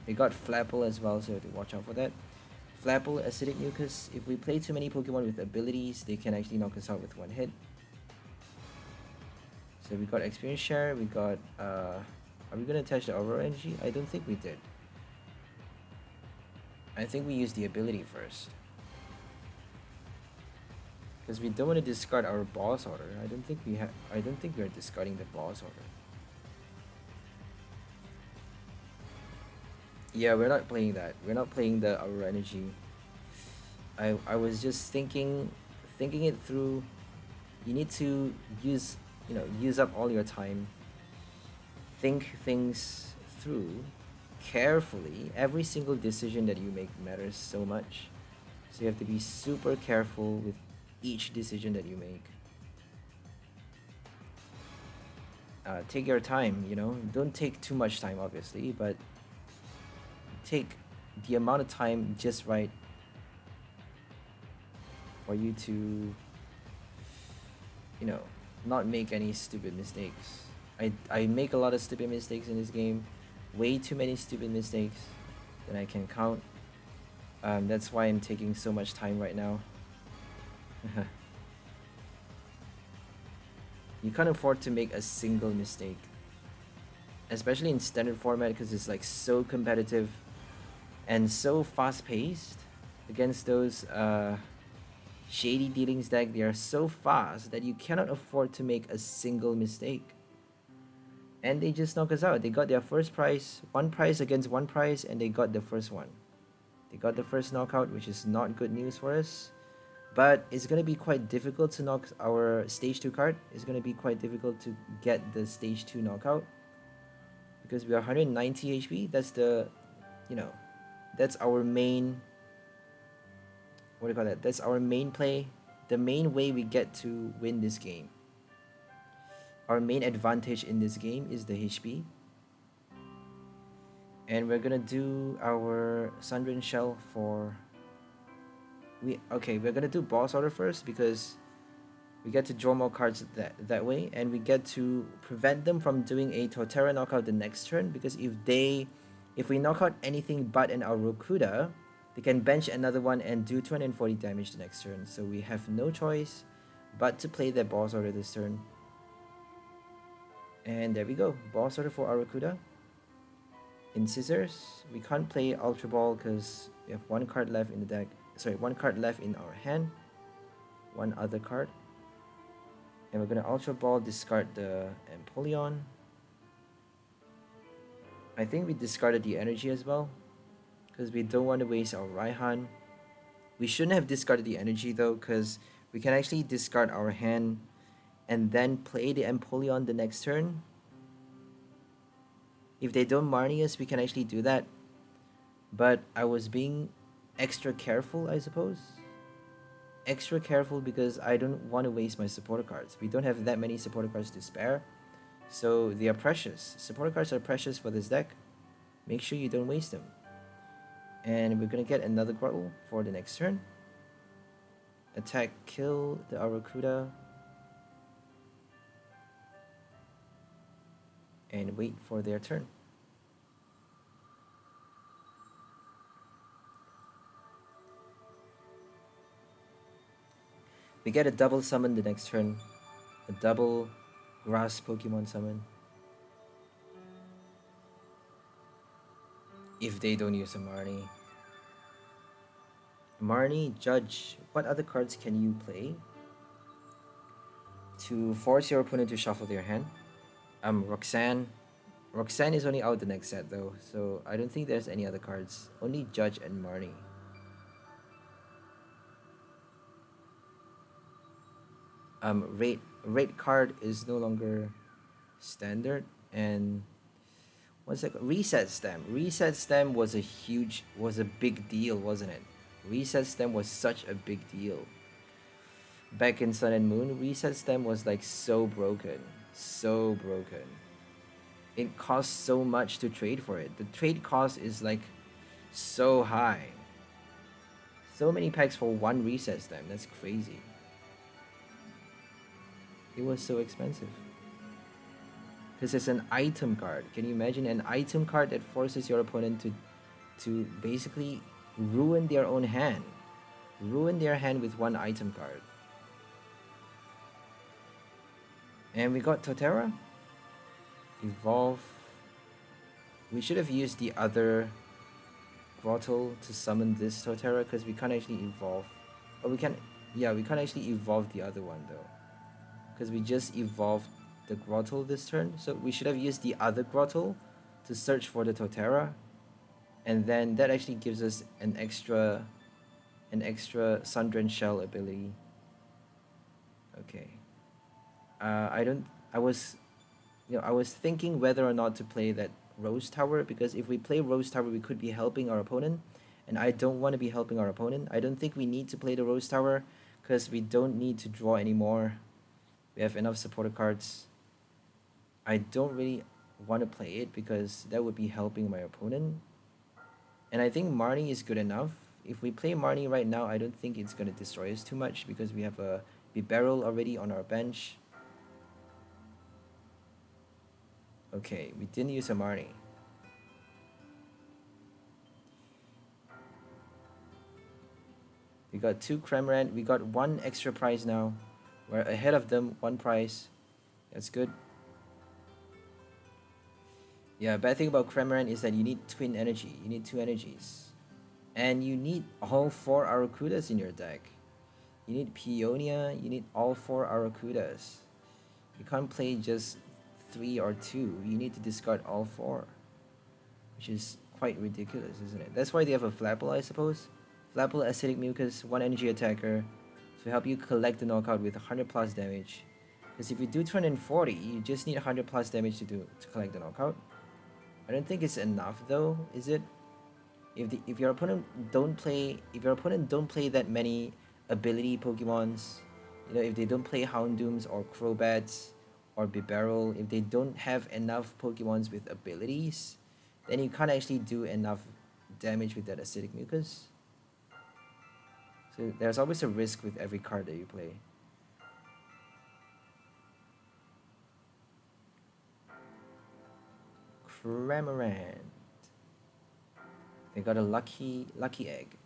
They got Flapple as well, so you have to watch out for that. Flapple, Acidic Mucus. If we play too many Pokemon with abilities, they can actually knock us out with 1 hit. So we got Experience Share, we got... are we going to attach the Aurora Energy? I don't think we did. I think we used the ability first. Because we don't want to discard our boss order. I don't think we're discarding the boss order. Yeah, we're not playing that. We're not playing the Aurora Energy. I was just thinking it through. You need to use up all your time. Think things through carefully. Every single decision that you make matters so much. So you have to be super careful with each decision that you make. Take your time, don't take too much time obviously, but take the amount of time just right for you to not make any stupid mistakes. I make a lot of stupid mistakes in this game, way too many stupid mistakes that I can count. That's why I'm taking so much time right now. You can't afford to make a single mistake, especially in standard format, because it's like so competitive and so fast-paced against those shady dealings deck. They are so fast that you cannot afford to make a single mistake, and they just knock us out. They got their first prize, 1 prize against 1 prize, and they got the first one. They got the first knockout, which is not good news for us. But it's going to be quite difficult to knock our stage 2 card. It's going to be quite difficult to get the stage 2 knockout, because we are 190 HP. That's the, that's our main, what do you call that? That's our main play. The main way we get to win this game. Our main advantage in this game is the HP. And we're going to do our Sundren Shell for... we're gonna do boss order first, because we get to draw more cards that way, and we get to prevent them from doing a Torterra knockout the next turn, because if we knock out anything but an Arrokuda, they can bench another one and do 240 damage the next turn. So we have no choice but to play their boss order this turn. And there we go, boss order for Arrokuda. In Scissors, we can't play Ultra Ball because we have 1 card left in the deck. Sorry, 1 card left in our hand. 1 other card. And we're gonna Ultra Ball, discard the Empoleon. I think we discarded the energy as well, because we don't want to waste our Raihan. We shouldn't have discarded the energy though, because we can actually discard our hand and then play the Empoleon the next turn. If they don't Marnie us, we can actually do that. But I was being extra careful, I suppose. Extra careful because I don't want to waste my supporter cards. We don't have that many supporter cards to spare, so they are precious. Supporter cards are precious for this deck. Make sure you don't waste them. And we're gonna get another Grotle for the next turn. Attack, kill the Arrokuda. And wait for their turn. We get a double summon the next turn. A double grass Pokemon summon. If they don't use a Marnie. Marnie, Judge. What other cards can you play to force your opponent to shuffle their hand? Roxanne. Roxanne is only out the next set though, so I don't think there's any other cards. Only Judge and Marnie. Rate card is no longer standard, and what's that? Reset stem. Reset stem was a big deal, wasn't it? Reset stem was such a big deal. Back in Sun and Moon, reset stem was like so broken. So broken. It costs so much to trade for it. The trade cost is like so high. So many packs for one reset stem. That's crazy. It was so expensive. Because it's an item card. Can you imagine an item card that forces your opponent to basically ruin their own hand? Ruin their hand with one item card. And we got Torterra. Evolve. We should have used the other Grotle to summon this Torterra because we can't actually evolve. Oh, we can. Yeah, we can't actually evolve the other one though, because we just evolved the Grotle this turn. So we should have used the other Grotle to search for the Torterra, and then that actually gives us an extra Sundren Shell ability. Okay. I was thinking whether or not to play that Rose Tower, because if we play Rose Tower, we could be helping our opponent, and I don't want to be helping our opponent. I don't think we need to play the Rose Tower, because we don't need to draw anymore. We have enough supporter cards. I don't really want to play it because that would be helping my opponent. And I think Marnie is good enough. If we play Marnie right now, I don't think it's going to destroy us too much because we have a Bibarel already on our bench. Okay, we didn't use a Marnie. We got 2 Cramorant. We got 1 extra prize now. We're ahead of them, 1 prize. That's good. Yeah, bad thing about Cramorant is that you need twin energy. You need 2 energies. And you need all 4 Arrokudas in your deck. You need Peonia, you need all 4 Arrokudas. You can't play just 3 or 2. You need to discard all 4. Which is quite ridiculous, isn't it? That's why they have a Flapple, I suppose. Flapple, Acidic Mucus, 1 energy attacker. To help you collect the knockout with 100 plus damage. Because if you do 240, you just need 100 plus damage to collect the knockout. I don't think it's enough though, is it? If your opponent don't play that many ability Pokemons, you know, if they don't play Houndooms or Crobats or Bibarel, if they don't have enough Pokemons with abilities, then you can't actually do enough damage with that Acidic Mucus. So there's always a risk with every card that you play. Cramorant. They got a lucky egg.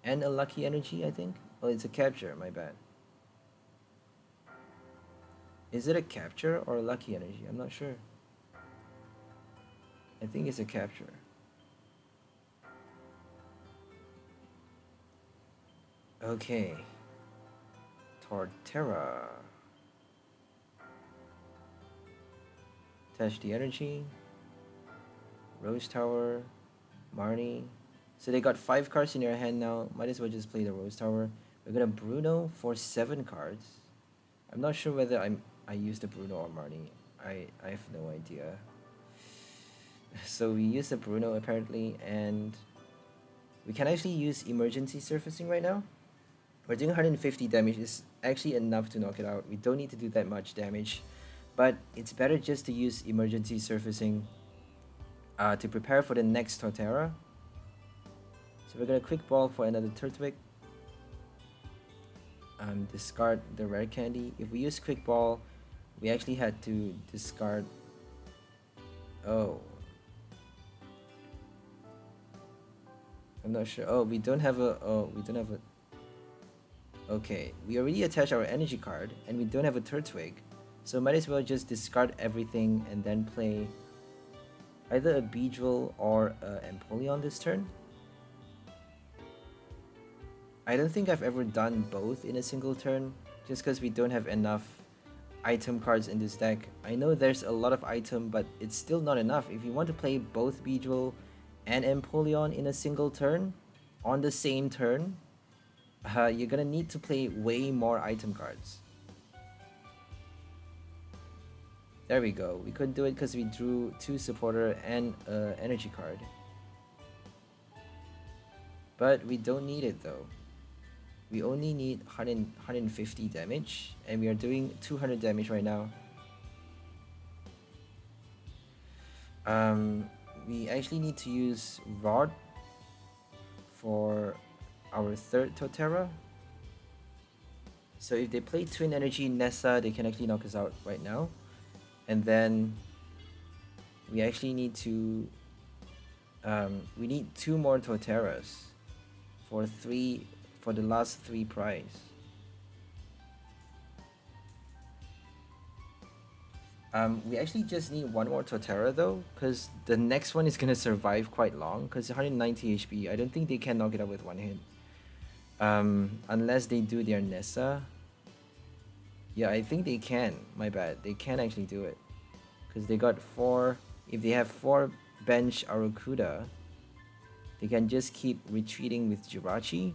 And a lucky energy, I think. Oh, it's a capture, my bad. Is it a capture or a lucky energy? I'm not sure. I think it's a capture. Okay. Torterra. Attach the energy. Rose Tower. Marnie. So they got 5 cards in their hand now. Might as well just play the Rose Tower. We're gonna Bruno for 7 cards. I'm not sure whether I use the Bruno or Marnie. I have no idea. So we use the Bruno apparently, and we can actually use emergency surfacing right now. We're doing 150 damage, is actually enough to knock it out. We don't need to do that much damage, but it's better just to use emergency surfacing to prepare for the next Torterra. So we're gonna quick ball for another Turtwig. Discard the Rare Candy. If we use quick ball, we actually had to discard. Oh, I'm not sure. Oh, we don't have a. Oh, we don't have a. Okay, we already attached our energy card, and we don't have a Turtwig, so might as well just discard everything and then play either a Beedrill or a Empoleon this turn. I don't think I've ever done both in a single turn, just because we don't have enough item cards in this deck. I know there's a lot of item, but it's still not enough. If you want to play both Beedrill and Empoleon in a single turn, on the same turn, you're gonna need to play way more item cards. There we go. We couldn't do it because we drew 2 supporter and energy card. But we don't need it though. We only need 150 damage, and we are doing 200 damage right now. We actually need to use Rod for our third Torterra. So if they play Twin Energy Nessa, they can actually knock us out right now. And then we actually need to we need 2 more Torterras for the last 3 prize. We actually just need 1 more Torterra though, because the next one is gonna survive quite long, because 190 HP. I don't think they can knock it out with 1 hit. Unless they do their Nessa. Yeah, I think they can. My bad. They can actually do it. Because they got 4. If they have 4 bench Arrokuda, they can just keep retreating with Jirachi.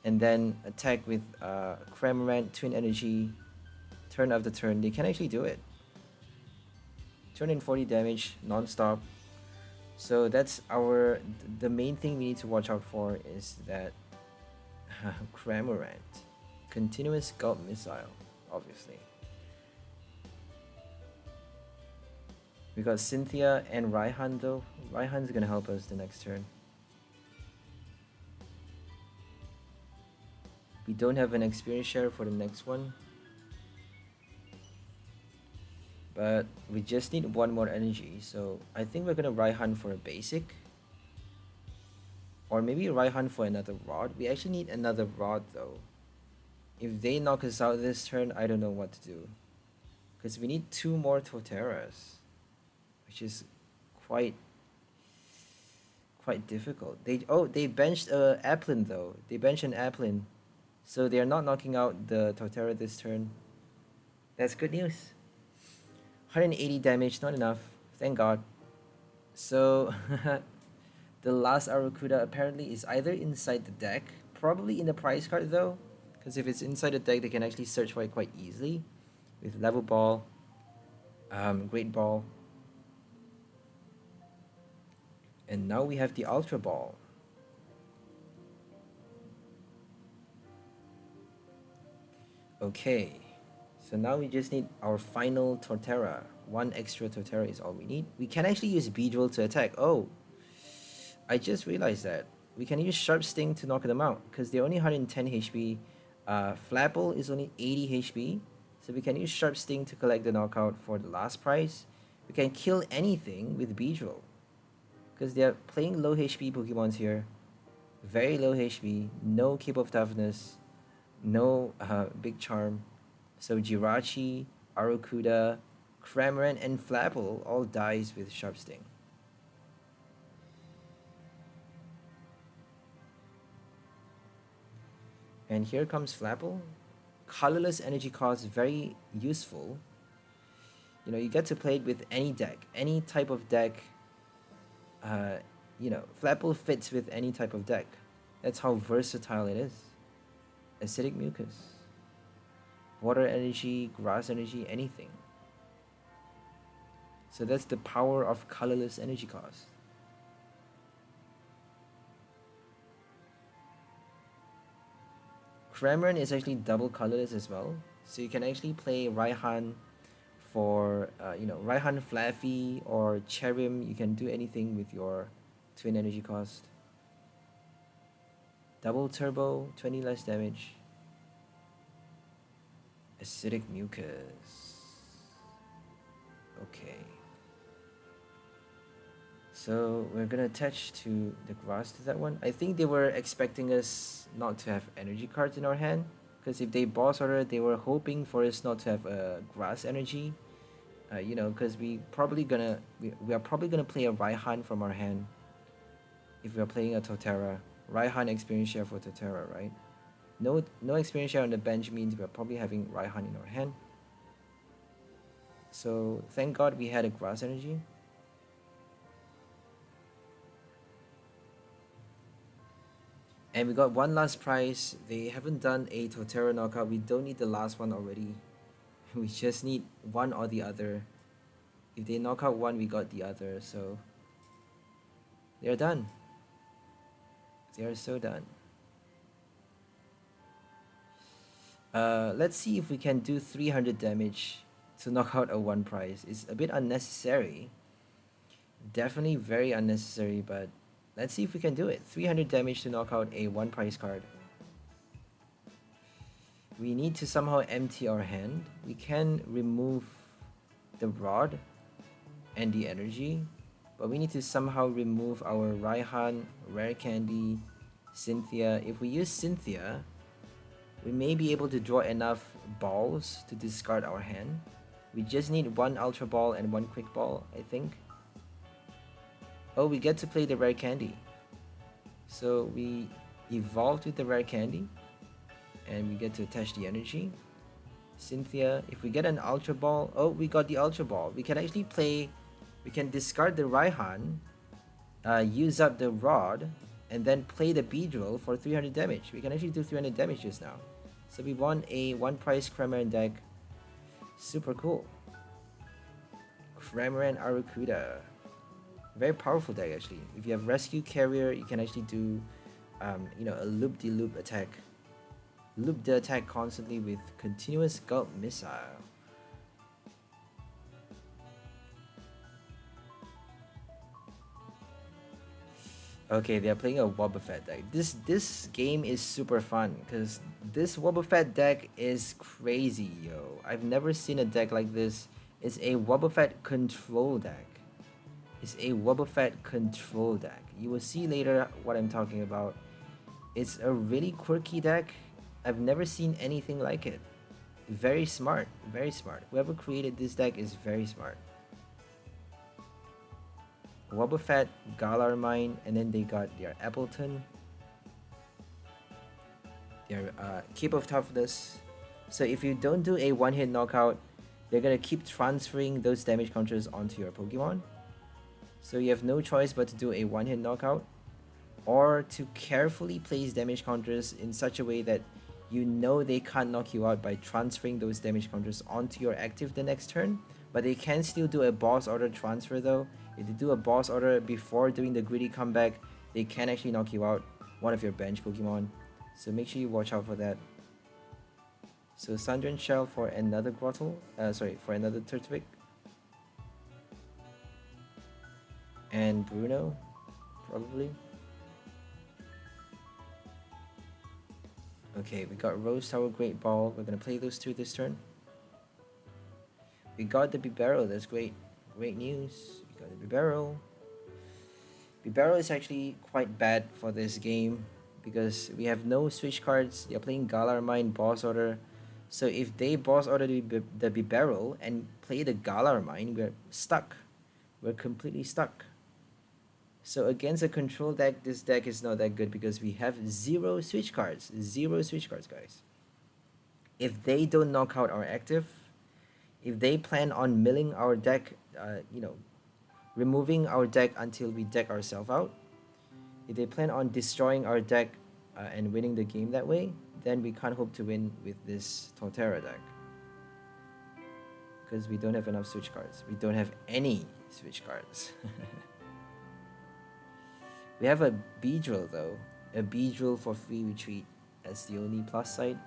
And then attack with Cramorant, Twin Energy, turn after turn. They can actually do it. 240 damage non-stop. So that's the main thing we need to watch out for is that Cramorant. Continuous Gulp Missile, obviously. We got Cynthia and Raihan though. Raihan's gonna help us the next turn. We don't have an experience share for the next one. But we just need 1 more energy, so I think we're gonna Raihan for a basic. Or maybe Raihan for another Rod. We actually need another Rod though. If they knock us out this turn, I don't know what to do. Because we need 2 more Torterras. Which is quite difficult. They benched a Applin though. They benched an Applin. So they are not knocking out the Torterra this turn. That's good news. 180 damage, not enough. Thank God. So the last Arrokuda apparently is either inside the deck, probably in the prize card though, because if it's inside the deck, they can actually search for it quite easily with Level Ball, Great Ball, and now we have the Ultra Ball. Okay, so now we just need our final Torterra. 1 extra Torterra is all we need. We can actually use Beedrill to attack. Oh, I just realized that. We can use Sharp Sting to knock them out because they're only 110 HP. Flapple is only 80 HP. So we can use Sharp Sting to collect the knockout for the last prize. We can kill anything with Beedrill because they're playing low HP Pokemons here. Very low HP, no Keep of Toughness, no Big Charm. So Jirachi, Arrokuda, Cramorant, and Flapple all dies with Sharp Sting. And here comes Flapple. Colorless energy cost, very useful. You know, you get to play it with any deck, any type of deck. You know, Flapple fits with any type of deck. That's how versatile it is. Acidic Mucus, Water Energy, Grass Energy, anything. So that's the power of colorless energy cost. Cramorant is actually double colorless as well. So you can actually play Raihan for, Raihan Flaffy or Cherim. You can do anything with your twin energy cost. Double turbo, 20 less damage. Acidic mucus. Okay. So we're gonna attach to the grass to that one. I think they were expecting us not to have energy cards in our hand, because if they boss order, they were hoping for us not to have a grass energy. Because we are probably gonna play a Raihan from our hand if we are playing a Torterra. Raihan experience share for Torterra, right? No experience share on the bench means we're probably having Raihan in our hand. So thank God we had a grass energy. And we got one last prize. They haven't done a Torterra knockout. We don't need the last one already. We just need one or the other. If they knock out one, we got the other. So they're done. They are so done. Let's see if we can do 300 damage to knock out a one prize. It's a bit unnecessary. Definitely very unnecessary, but let's see if we can do it. 300 damage to knock out a one prize card. We need to somehow empty our hand. We can remove the rod and the energy, but we need to somehow remove our Raihan, Rare Candy, Cynthia. If we use Cynthia, we may be able to draw enough balls to discard our hand. We just need one Ultra Ball and one Quick Ball, I think. Oh, we get to play the Rare Candy. So we evolved with the Rare Candy, and we get to attach the energy. Cynthia, if we get an Ultra Ball, oh, we got the Ultra Ball. We can actually play, we can discard the Raihan, use up the Rod, and then play the Beedrill for 300 damage. We can actually do 300 damage just now. So we won a one price Cramorant deck. Super cool. Cramorant Arrokuda. Very powerful deck actually. If you have Rescue Carrier, you can actually do, a loop-de-loop attack. Loop the attack constantly with continuous Gulp Missile. Okay, they're playing a Wobbuffet deck. This game is super fun because this Wobbuffet deck is crazy, yo. I've never seen a deck like this. It's a Wobbuffet control deck. It's a Wobbuffet control deck. You will see later what I'm talking about. It's a really quirky deck. I've never seen anything like it. Very smart, very smart. Whoever created this deck is very smart. Wobbuffet, Galarmine, and then they got their Appleton, their Keep of Toughness. So if you don't do a one-hit knockout, they're gonna keep transferring those damage counters onto your Pokemon. So you have no choice but to do a one-hit knockout, or to carefully place damage counters in such a way that you know they can't knock you out by transferring those damage counters onto your active the next turn. But they can still do a boss order transfer though. If they do a boss order before doing the greedy comeback, they can actually knock you out one of your bench Pokemon. So make sure you watch out for that. So Sundran Shell for another Grotle, for another Turtwig. And Bruno, probably. Okay, we got Rose Tower Great Ball. We're gonna play those two this turn. We got the Bibarel. That's great. Great news. We got the Bibarel. Bibarel is actually quite bad for this game because we have no switch cards. They're playing Galarmine boss order. So if they boss order the Bibarel and play the Galarmine, we're stuck. We're completely stuck. So against a control deck, this deck is not that good because we have zero switch cards. Zero switch cards, guys. If they don't knock out our active, if they plan on milling our deck, removing our deck until we deck ourselves out, if they plan on destroying our deck and winning the game that way, then we can't hope to win with this Torterra deck. because we don't have enough switch cards. We don't have any switch cards. We have a Beedrill though. A Beedrill for free retreat. That's the only plus side.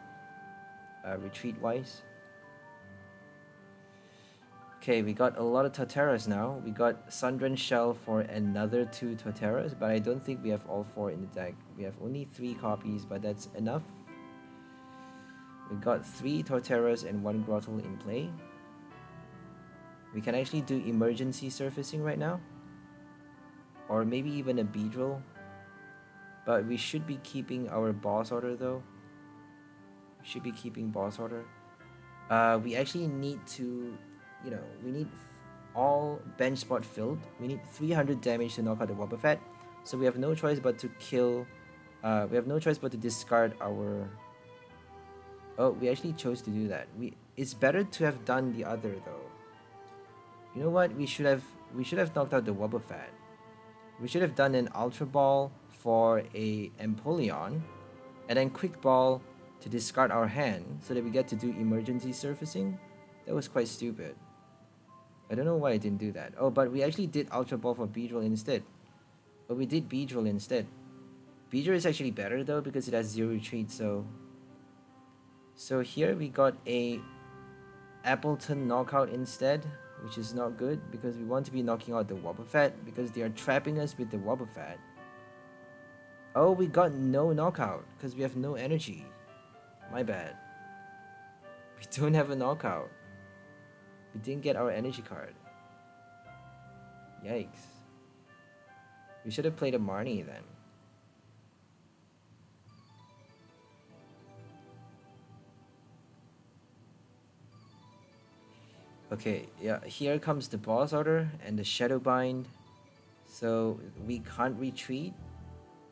Retreat wise. Okay, we got a lot of Torterras now. We got Sundren Shell for another 2 Torterras, but I don't think we have all 4 in the deck. We have only 3 copies, but that's enough. We got 3 Torterras and 1 Grotle in play. We can actually do emergency surfacing right now. Or maybe even a Beedrill. But we should be keeping our boss order though. We should be keeping boss order. We actually need to... You know, we need all bench spot filled. We need 300 damage to knock out the Wobbuffet. So we have no choice but to kill... we have no choice but to discard our... Oh, we actually chose to do that. It's better to have done the other though. You know what? We should have knocked out the Wobbuffet. We should have done an Ultra Ball for a Empoleon, and then Quick Ball to discard our hand so that we get to do emergency surfacing. That was quite stupid. I don't know why I didn't do that. Oh, but we actually did Ultra Ball for Beedrill instead. Oh, we did Beedrill instead. Beedrill is actually better though because it has 0 retreat, so... So here we got a Appleton knockout instead, which is not good because we want to be knocking out the Wobbuffet because they are trapping us with the Wobbuffet. Oh, we got no knockout because we have no energy. My bad. We don't have a knockout. We didn't get our energy card. Yikes. We should have played a Marnie then. Okay, yeah, here comes the boss order and the Shadow Bind. So we can't retreat.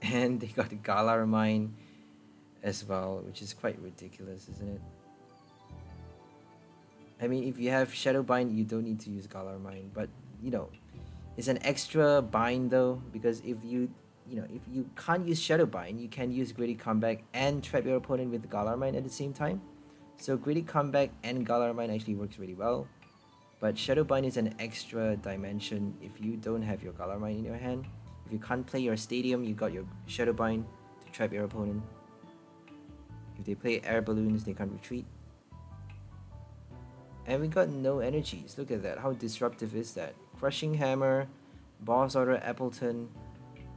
And they got the Galar Mine as well, which is quite ridiculous, isn't it? I mean, if you have Shadow Bind, you don't need to use Galar Mine, but you know, it's an extra bind though, because if you can't use Shadow Bind, you can use Gritty Comeback and trap your opponent with Galar Mine at the same time. So Gritty Comeback and Galar Mine actually works really well, but Shadow Bind is an extra dimension if you don't have your Galar Mine in your hand. If you can't play your Stadium, you got your Shadow Bind to trap your opponent. If they play Air Balloons, they can't retreat. And we got no energies. Look at that. How disruptive is that? Crushing Hammer, Boss Order, Appleton.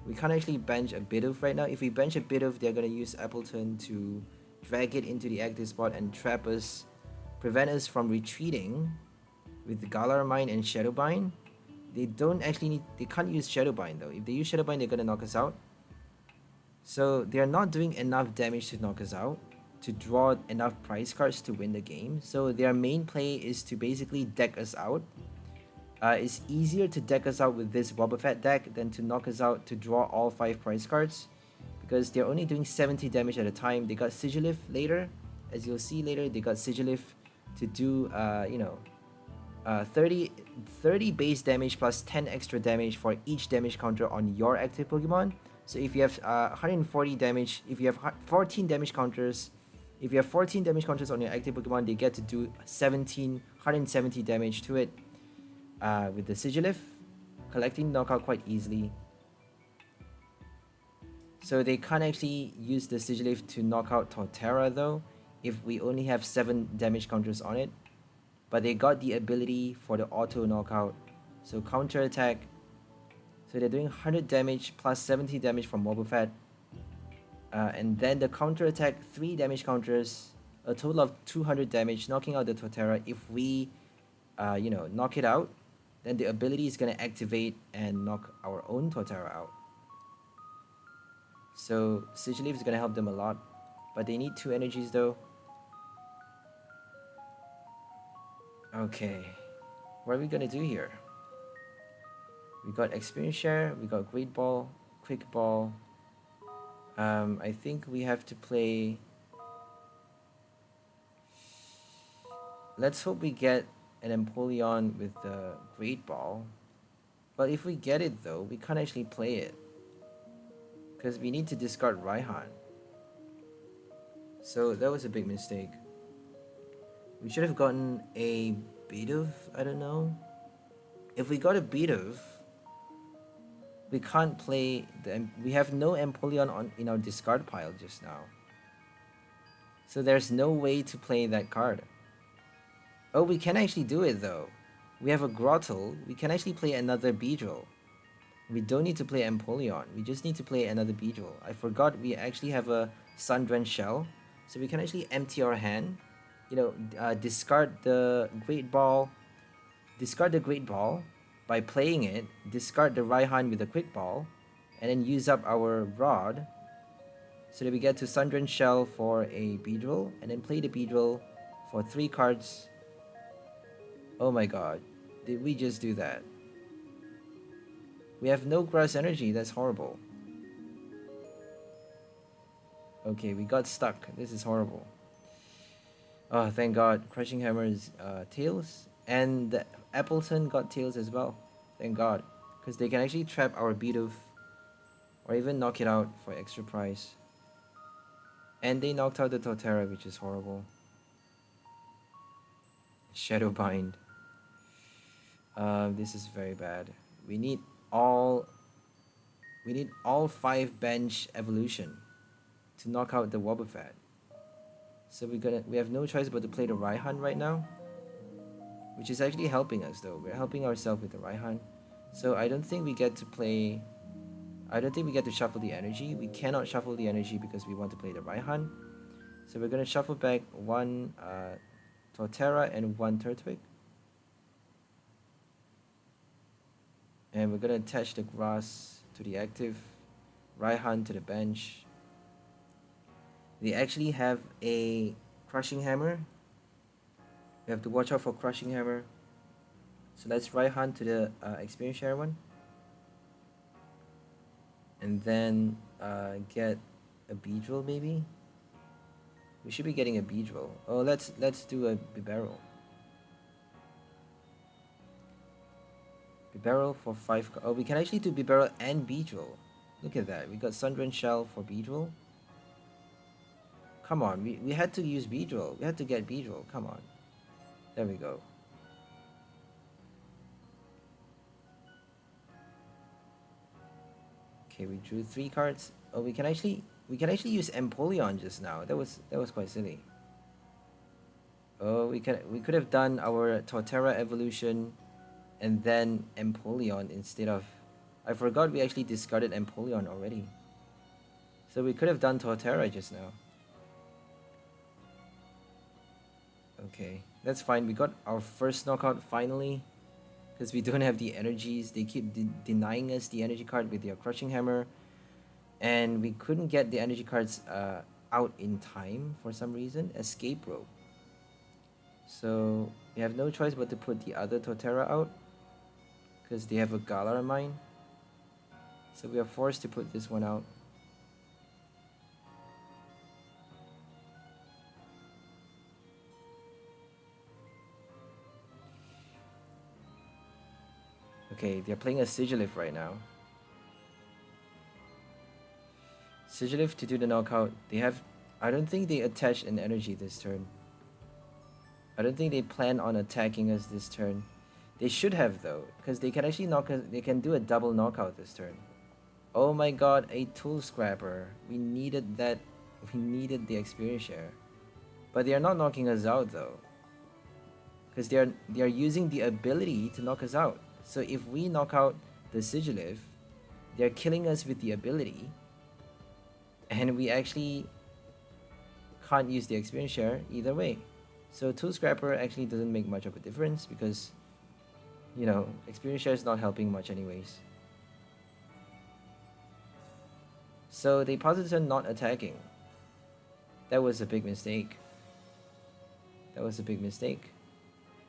We can't actually bench a Bidoof right now. If we bench a Bidoof, they're going to use Appleton to drag it into the active spot and trap us, prevent us from retreating with the Galar Mine and Shadow Bind. They can't use Shadow Bind though. If they use Shadow Bind, they're going to knock us out. So they're not doing enough damage to knock us out, to draw enough prize cards to win the game. So their main play is to basically deck us out. It's easier to deck us out with this Wobbuffet deck than to knock us out to draw all 5 prize cards, because they're only doing 70 damage at a time. They got Sigilif later, as you'll see later. They got Sigilif to do 30 base damage plus 10 extra damage for each damage counter on your active Pokemon. So if you have 140 damage, if you have 14 damage counters, if you have 14 damage counters on your active Pokemon, they get to do 170 damage to it with the Sigilif, collecting knockout quite easily. So they can't actually use the Sigilif to knock out Torterra though, if we only have 7 damage counters on it. But they got the ability for the auto knockout. So counter attack. So they're doing 100 damage plus 70 damage from Wobbuffet. And then the counter attack, 3 damage counters, a total of 200 damage, knocking out the Torterra. If we, knock it out, then the ability is going to activate and knock our own Torterra out. So Sigilif is going to help them a lot. But they need 2 energies though. Okay, what are we going to do here? We got Experience Share, we got Great Ball, Quick Ball. I think we have to play... Let's hope we get an Empoleon with the Great Ball. But if we get it though, we can't actually play it, because we need to discard Raihan. So that was a big mistake. We should have gotten a Bidoof? I don't know. If we got a Bidoof, we can't play the. We have no Empoleon on in our discard pile just now. So there's no way to play that card. Oh, we can actually do it though. We have a Grotle. We can actually play another Beedrill. We don't need to play Empoleon. We just need to play another Beedrill. I forgot we actually have a Sun-Drenched Shell. So we can actually empty our hand. You know, discard the Great Ball. Discard the Great Ball by playing it. Discard the Raihan with a Quick Ball. And then use up our Rod. So that we get to Sun-Drenched Shell for a Beedrill. And then play the Beedrill for 3 cards. Oh my god. Did we just do that? We have no grass energy. That's horrible. Okay, we got stuck. This is horrible. Oh, thank god. Crushing Hammer's Tails. And the Appleton got Tails as well. Thank god. Because they can actually trap our Bidoof. Or even knock it out for extra price. And they knocked out the Torterra, which is horrible. Shadowbind. This is very bad. We need all 5 bench evolution to knock out the Wobbuffet. So we have no choice but to play the Raihan right now, which is actually helping us though. We're helping ourselves with the Raihan. So I don't think we get to play. I don't think we get to shuffle the energy. We cannot shuffle the energy because we want to play the Raihan. So we're gonna shuffle back 1 Torterra and 1 Turtwig. And we're gonna attach the grass to the active, Raihan to the bench. They actually have a Crushing Hammer. We have to watch out for Crushing Hammer. So let's Raihan to the Experience Share one. And then get a Beedrill maybe. We should be getting a Beedrill. Oh, let's do a Bibarel. Bibarel for 5. Oh, we can actually do Bibarel and Beedrill. Look at that. We got Sun-Drenched Shell for Beedrill. Come on, we had to use Beedrill. We had to get Beedrill. Come on. There we go. Okay, we drew 3 cards. Oh, we can actually use Empoleon just now. That was quite silly. Oh, we could have done our Torterra evolution and then Empoleon instead of. I forgot we actually discarded Empoleon already. So we could have done Torterra just now. Okay, that's fine. We got our first knockout finally. Because we don't have the energies. They keep denying us the energy card with their Crushing Hammer. And we couldn't get the energy cards out in time for some reason. Escape Rope. So we have no choice but to put the other Torterra out. Because they have a Galar Mine. So we are forced to put this one out. Okay, they're playing a Sigilyph right now. Sigilyph to do the knockout. They have. I don't think they attached an energy this turn. I don't think they plan on attacking us this turn. They should have though, because they can actually knock us. They can do a double knockout this turn. Oh my god, a Tool Scrapper. We needed that. We needed the experience share. But they are not knocking us out though. Because they are using the ability to knock us out. So if we knock out the Sigilyph, they're killing us with the ability. And we actually can't use the experience share either way. So Tool Scrapper actually doesn't make much of a difference because, you know, experience share is not helping much anyways. So they posited not attacking. That was a big mistake. That was a big mistake.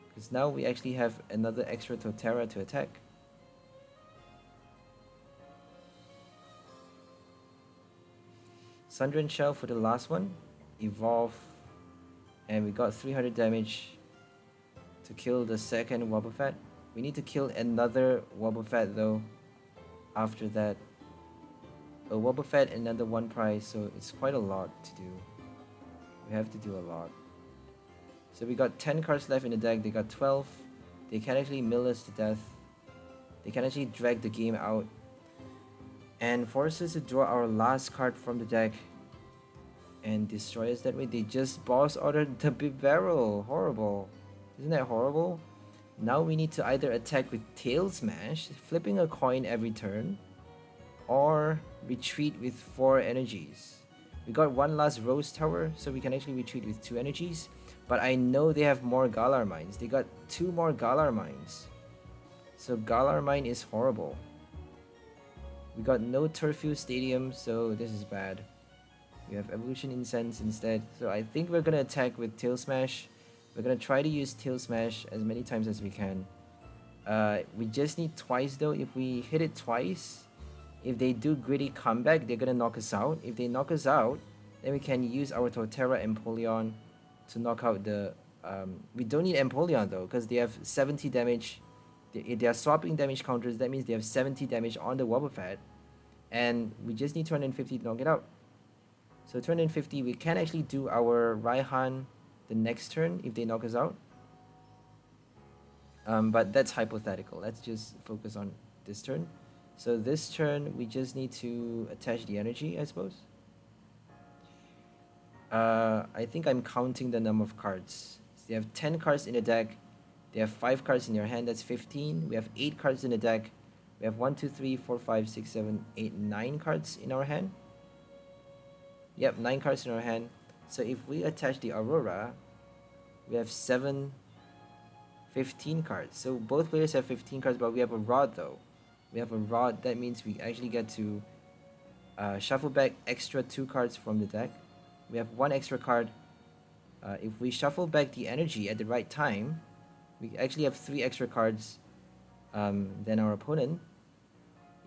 Because now we actually have another extra Torterra to attack. Sun-Drenched Shell for the last one. Evolve. And we got 300 damage to kill the second Wobbuffet. We need to kill another Wobbuffet though. After that. A Wobbuffet and another 1 prize. So it's quite a lot to do. We have to do a lot. So we got 10 cards left in the deck. They got 12. They can actually mill us to death. They can actually drag the game out and force us to draw our last card from the deck and destroy us that way. They just boss ordered the Bibarel. Horrible. Isn't that horrible? Now we need to either attack with Tail Smash, flipping a coin every turn, or retreat with 4 energies. We got one last Rose Tower, so we can actually retreat with 2 energies. But I know they have more Galar Mines. They got 2 more Galar Mines. So Galar Mine is horrible. We got no Turfu Stadium, so this is bad. We have Evolution Incense instead. So I think we're gonna attack with Tail Smash. We're gonna try to use Tail Smash as many times as we can. We just need twice though. If we hit it twice, if they do gritty comeback, they're gonna knock us out. If they knock us out, then we can use our Torterra Empoleon to knock out the... we don't need Empoleon though, because they have 70 damage. They are swapping damage counters. That means they have 70 damage on the Wobbuffet. And we just need 250 to knock it out. So 250, we can actually do our Raihan the next turn if they knock us out. But that's hypothetical. Let's just focus on this turn. So this turn, we just need to attach the energy, I suppose. I think I'm counting the number of cards. So they have 10 cards in the deck. They have 5 cards in your hand. That's 15. We have 8 cards in the deck. We have 1, 2, 3, 4, 5, 6, 7, 8, 9 cards in our hand. Yep, 9 cards in our hand. So if we attach the Aurora, we have 7, 15 cards. So both players have 15 cards, but we have a Rod though. We have a Rod. That means we actually get to shuffle back extra 2 cards from the deck. We have 1 extra card. If we shuffle back the energy at the right time, we actually have 3 extra cards than our opponent.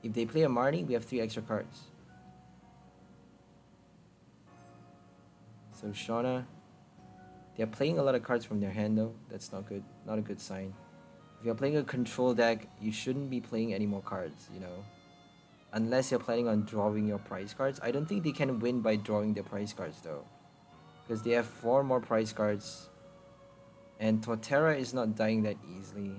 If they play a Marnie, we have 3 extra cards. So Shauna, they're playing a lot of cards from their hand though. That's not good. Not a good sign. If you're playing a control deck, you shouldn't be playing any more cards, you know. Unless you're planning on drawing your prize cards. I don't think they can win by drawing their prize cards though. Because they have 4 more prize cards. And Torterra is not dying that easily.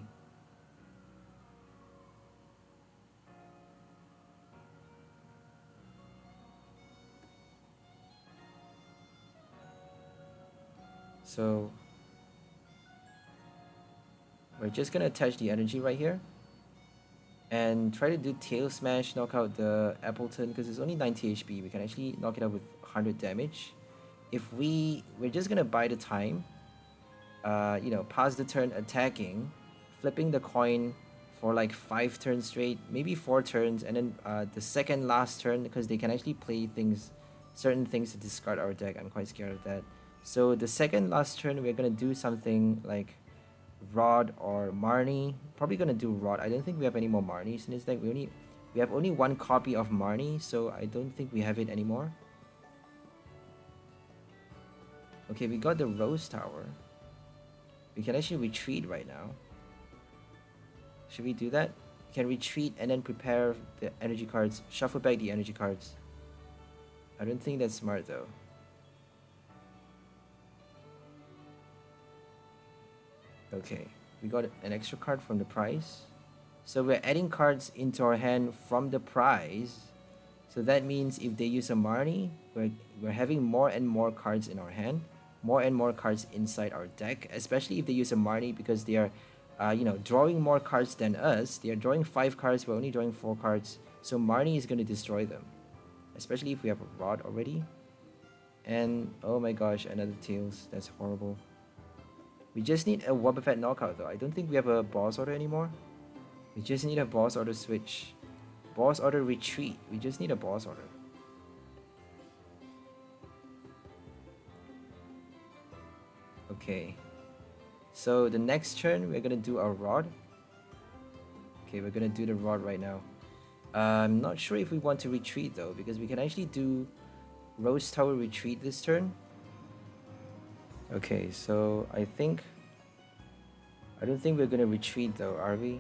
So we're just gonna attach the energy right here and try to do Tail Smash, knock out the Appleton because it's only 90 HP. We can actually knock it out with 100 damage. If we're just gonna buy the time, you know, pass the turn attacking, flipping the coin for like 5 turns straight, maybe 4 turns, and then the second last turn, because they can actually play things, certain things to discard our deck. I'm quite scared of that. So the second last turn, we're gonna do something like Rod or Marnie. Probably gonna do Rod. I don't think we have any more Marnies in this deck. We have only 1 copy of Marnie, so I don't think we have it anymore. Okay, we got the Rose Tower. We can actually retreat right now. Should we do that? We can retreat and then prepare the energy cards, shuffle back the energy cards. I don't think that's smart though. Okay, we got an extra card from the prize. So we're adding cards into our hand from the prize. So that means if they use a Marnie, we're having more and more cards in our hand. More and more cards inside our deck. Especially if they use a Marnie because they are, you know, drawing more cards than us. They are drawing 5 cards, we're only drawing 4 cards. So Marnie is going to destroy them. Especially if we have a Rod already. And, oh my gosh, another Tails. That's horrible. We just need a Wobbuffet knockout though. I don't think we have a boss order anymore. We just need a boss order switch. Boss order retreat. We just need a boss order. Okay. So the next turn we're gonna do our Rod. Okay, we're gonna do the Rod right now. I'm not sure if we want to retreat though, because we can actually do Rose Tower retreat this turn. Okay, so I don't think we're gonna retreat though, are we?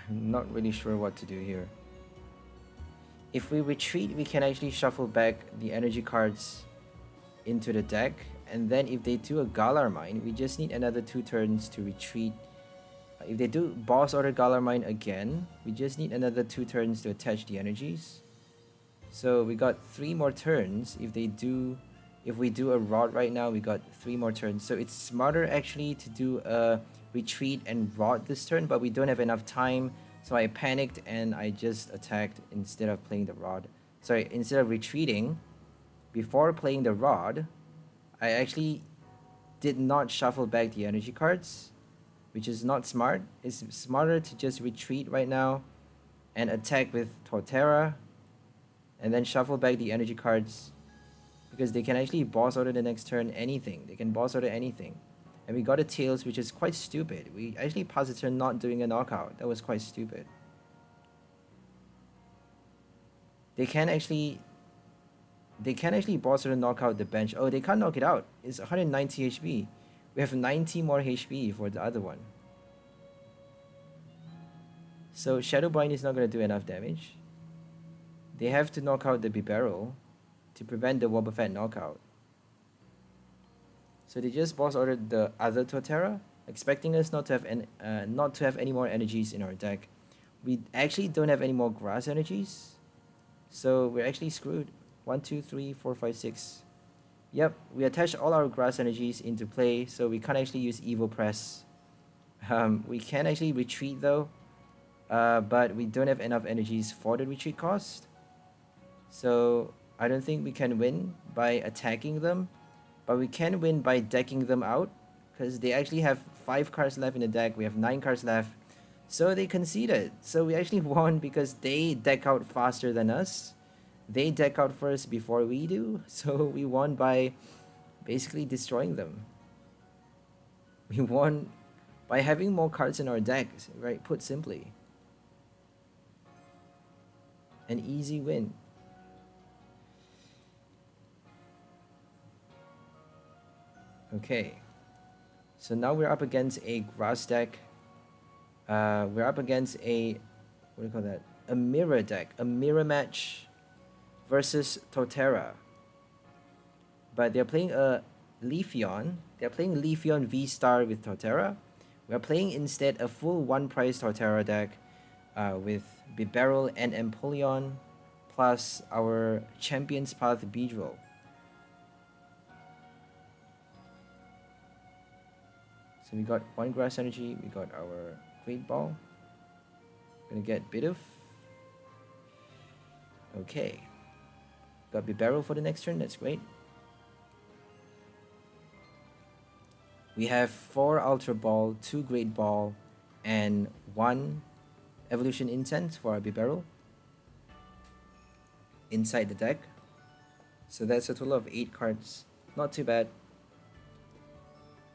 I'm not really sure what to do here. If we retreat, we can actually shuffle back the energy cards into the deck, and then if they do a Galar Mine, we just need another 2 turns to retreat. If they do Boss Order Galar Mine again, we just need another 2 turns to attach the energies. So we got 3 more turns. If we do a Rod right now, we got 3 more turns. So it's smarter actually to do a retreat and Rod this turn, but we don't have enough time. So I panicked and I just attacked instead of playing the Rod. Sorry, instead of retreating, before playing the Rod, I actually did not shuffle back the energy cards, which is not smart. It's smarter to just retreat right now and attack with Torterra and then shuffle back the energy cards, because they can actually boss order the next turn anything. They can boss order anything. And we got a Tails, which is quite stupid. We actually passed the turn not doing a knockout. That was quite stupid. They can actually boss order knock out the bench. Oh, they can't knock it out. It's 190 HP. We have 90 more HP for the other one. So Shadow Bind is not going to do enough damage. They have to knock out the Bibarel to prevent the Wobbuffet knockout. So they just boss ordered the other Torterra, expecting us not to have any more energies in our deck. We actually don't have any more grass energies, so we're actually screwed. 1, 2, 3, 4, 5, 6. Yep, we attached all our grass energies into play, so we can't actually use Evo Press. We can actually retreat though, but we don't have enough energies for the retreat cost. So I don't think we can win by attacking them, but we can win by decking them out, because they actually have 5 cards left in the deck. We have 9 cards left, so they conceded. So we actually won because they deck out faster than us. They deck out first before we do, so we won by basically destroying them. We won by having more cards in our deck, right? Put simply. An easy win. Okay, so now we're up against a grass deck. We're up against a, what do you call that? A mirror deck, a mirror match versus Torterra. But they're playing a Leafeon. They're playing Leafeon VSTAR with Torterra. We're playing instead a full 1 price Torterra deck with Bibarel and Empoleon, plus our Champion's Path Beedrill. So we got 1 grass energy, we got our Great Ball. Gonna get Bidoof. Okay. Got Bibarel for the next turn, that's great. We have 4 Ultra Ball, 2 Great Ball, and 1 Evolution Incense for our Bibarel inside the deck. So that's a total of 8 cards. Not too bad.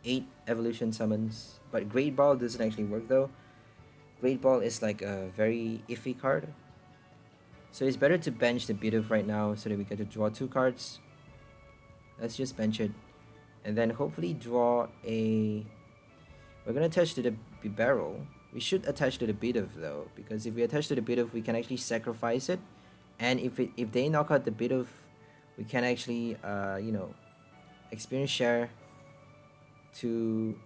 8 Evolution Summons. But Great Ball doesn't actually work though. Great Ball is like a very iffy card. So it's better to bench the Bidoof right now so that we get to draw 2 cards. Let's just bench it. And then hopefully draw a... We're going to attach to the Bibarel. We should attach to the Bidoof though, because if we attach to the Bidoof, we can actually sacrifice it. And if they knock out the Bidoof, we can actually, you know, experience share to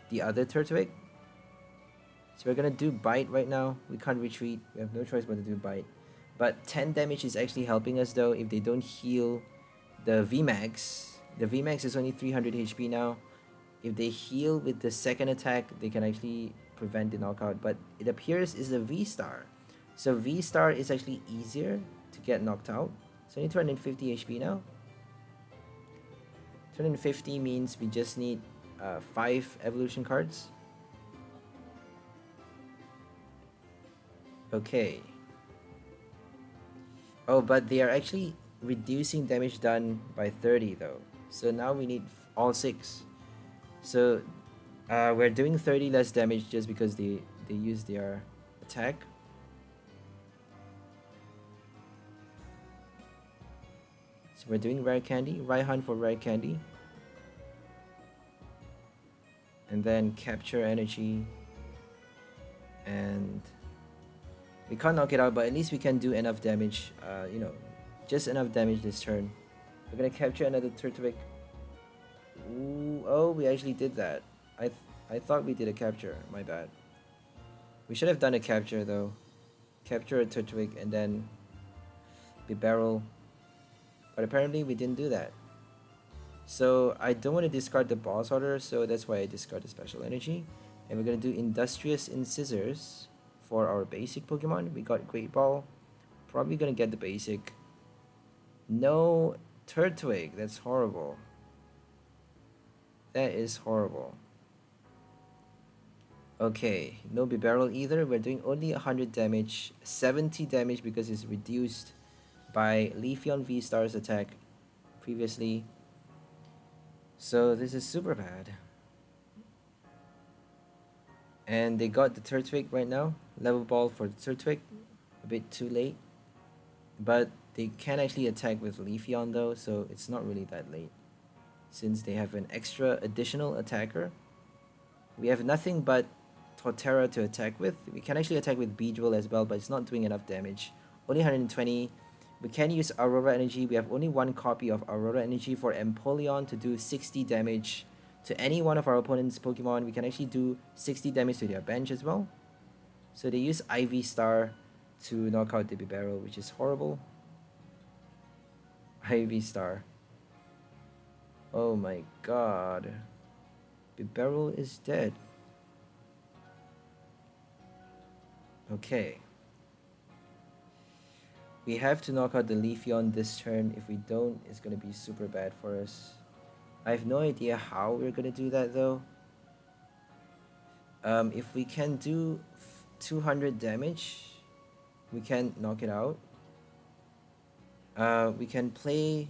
the other Turtwig. So we're going to do Bite right now. We can't retreat. We have no choice but to do Bite. But 10 damage is actually helping us though if they don't heal the VMAX. The VMAX is only 300 HP now. If they heal with the second attack, they can actually prevent the knockout. But it appears is a VSTAR. So VSTAR is actually easier to get knocked out. So only 250 HP now. 250 means we just need 5 evolution cards. Okay. Oh, but they are actually reducing damage done by 30 though. So now we need all 6. So we're doing 30 less damage just because they use their attack. So we're doing Rare Candy, Raihan for Rare Candy. And then Capture Energy. And we can't knock it out, but at least we can do enough damage, you know, just enough damage this turn We're gonna capture another Turtwig. Ooh, oh, we actually did that. I thought we did a capture. My bad. We should have done a capture though. Capture a Turtwig and then Bibarel. But apparently we didn't do that. So I don't want to discard the boss order, so that's why I discard the special energy. And we're gonna do Industrious Incisors for our basic Pokemon. We got Great Ball. Probably gonna get the basic. No Turtwig. That's horrible. That is horrible. Okay, no Bibarel either. We're doing only 100 damage, 70 damage because it's reduced by Leafeon V-Star's attack previously. So this is super bad. And they got the Turtwig right now. Level ball for the Turtwig. A bit too late. But they can actually attack with Leafeon though, so it's not really that late. Since they have an extra additional attacker. We have nothing but Torterra to attack with. We can actually attack with Beedrill as well, but it's not doing enough damage. Only 120. We can use Aurora Energy. We have only one copy of Aurora Energy for Empoleon to do 60 damage to any one of our opponent's Pokemon. We can actually do 60 damage to their bench as well. So they use VSTAR to knock out the Bibarel, which is horrible. VSTAR. Oh my god. Bibarel is dead. Okay. We have to knock out the Leafeon this turn. If we don't, it's going to be super bad for us. I have no idea how we're going to do that though. If we can do 200 damage, we can knock it out. We can play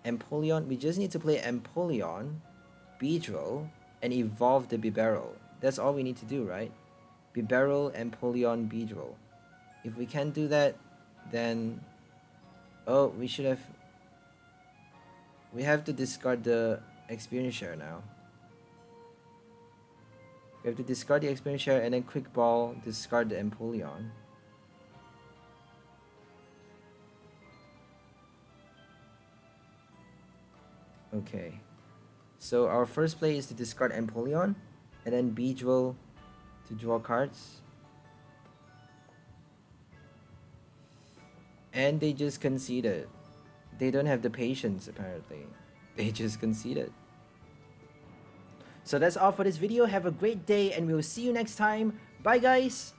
Empoleon. We just need to play Empoleon, Beedrill, and evolve the Bibarel. That's all we need to do, right? Bibarel, Empoleon, Beedrill. If we can't do that, then... Oh, we should have... We have to discard the experience share now. We have to discard the experience share and then quick ball, discard the Empoleon. Okay. So our first play is to discard Empoleon and then Beedrill to draw cards. And they just conceded. They don't have the patience apparently. They just conceded. So that's all for this video. Have a great day and we'll see you next time. Bye guys!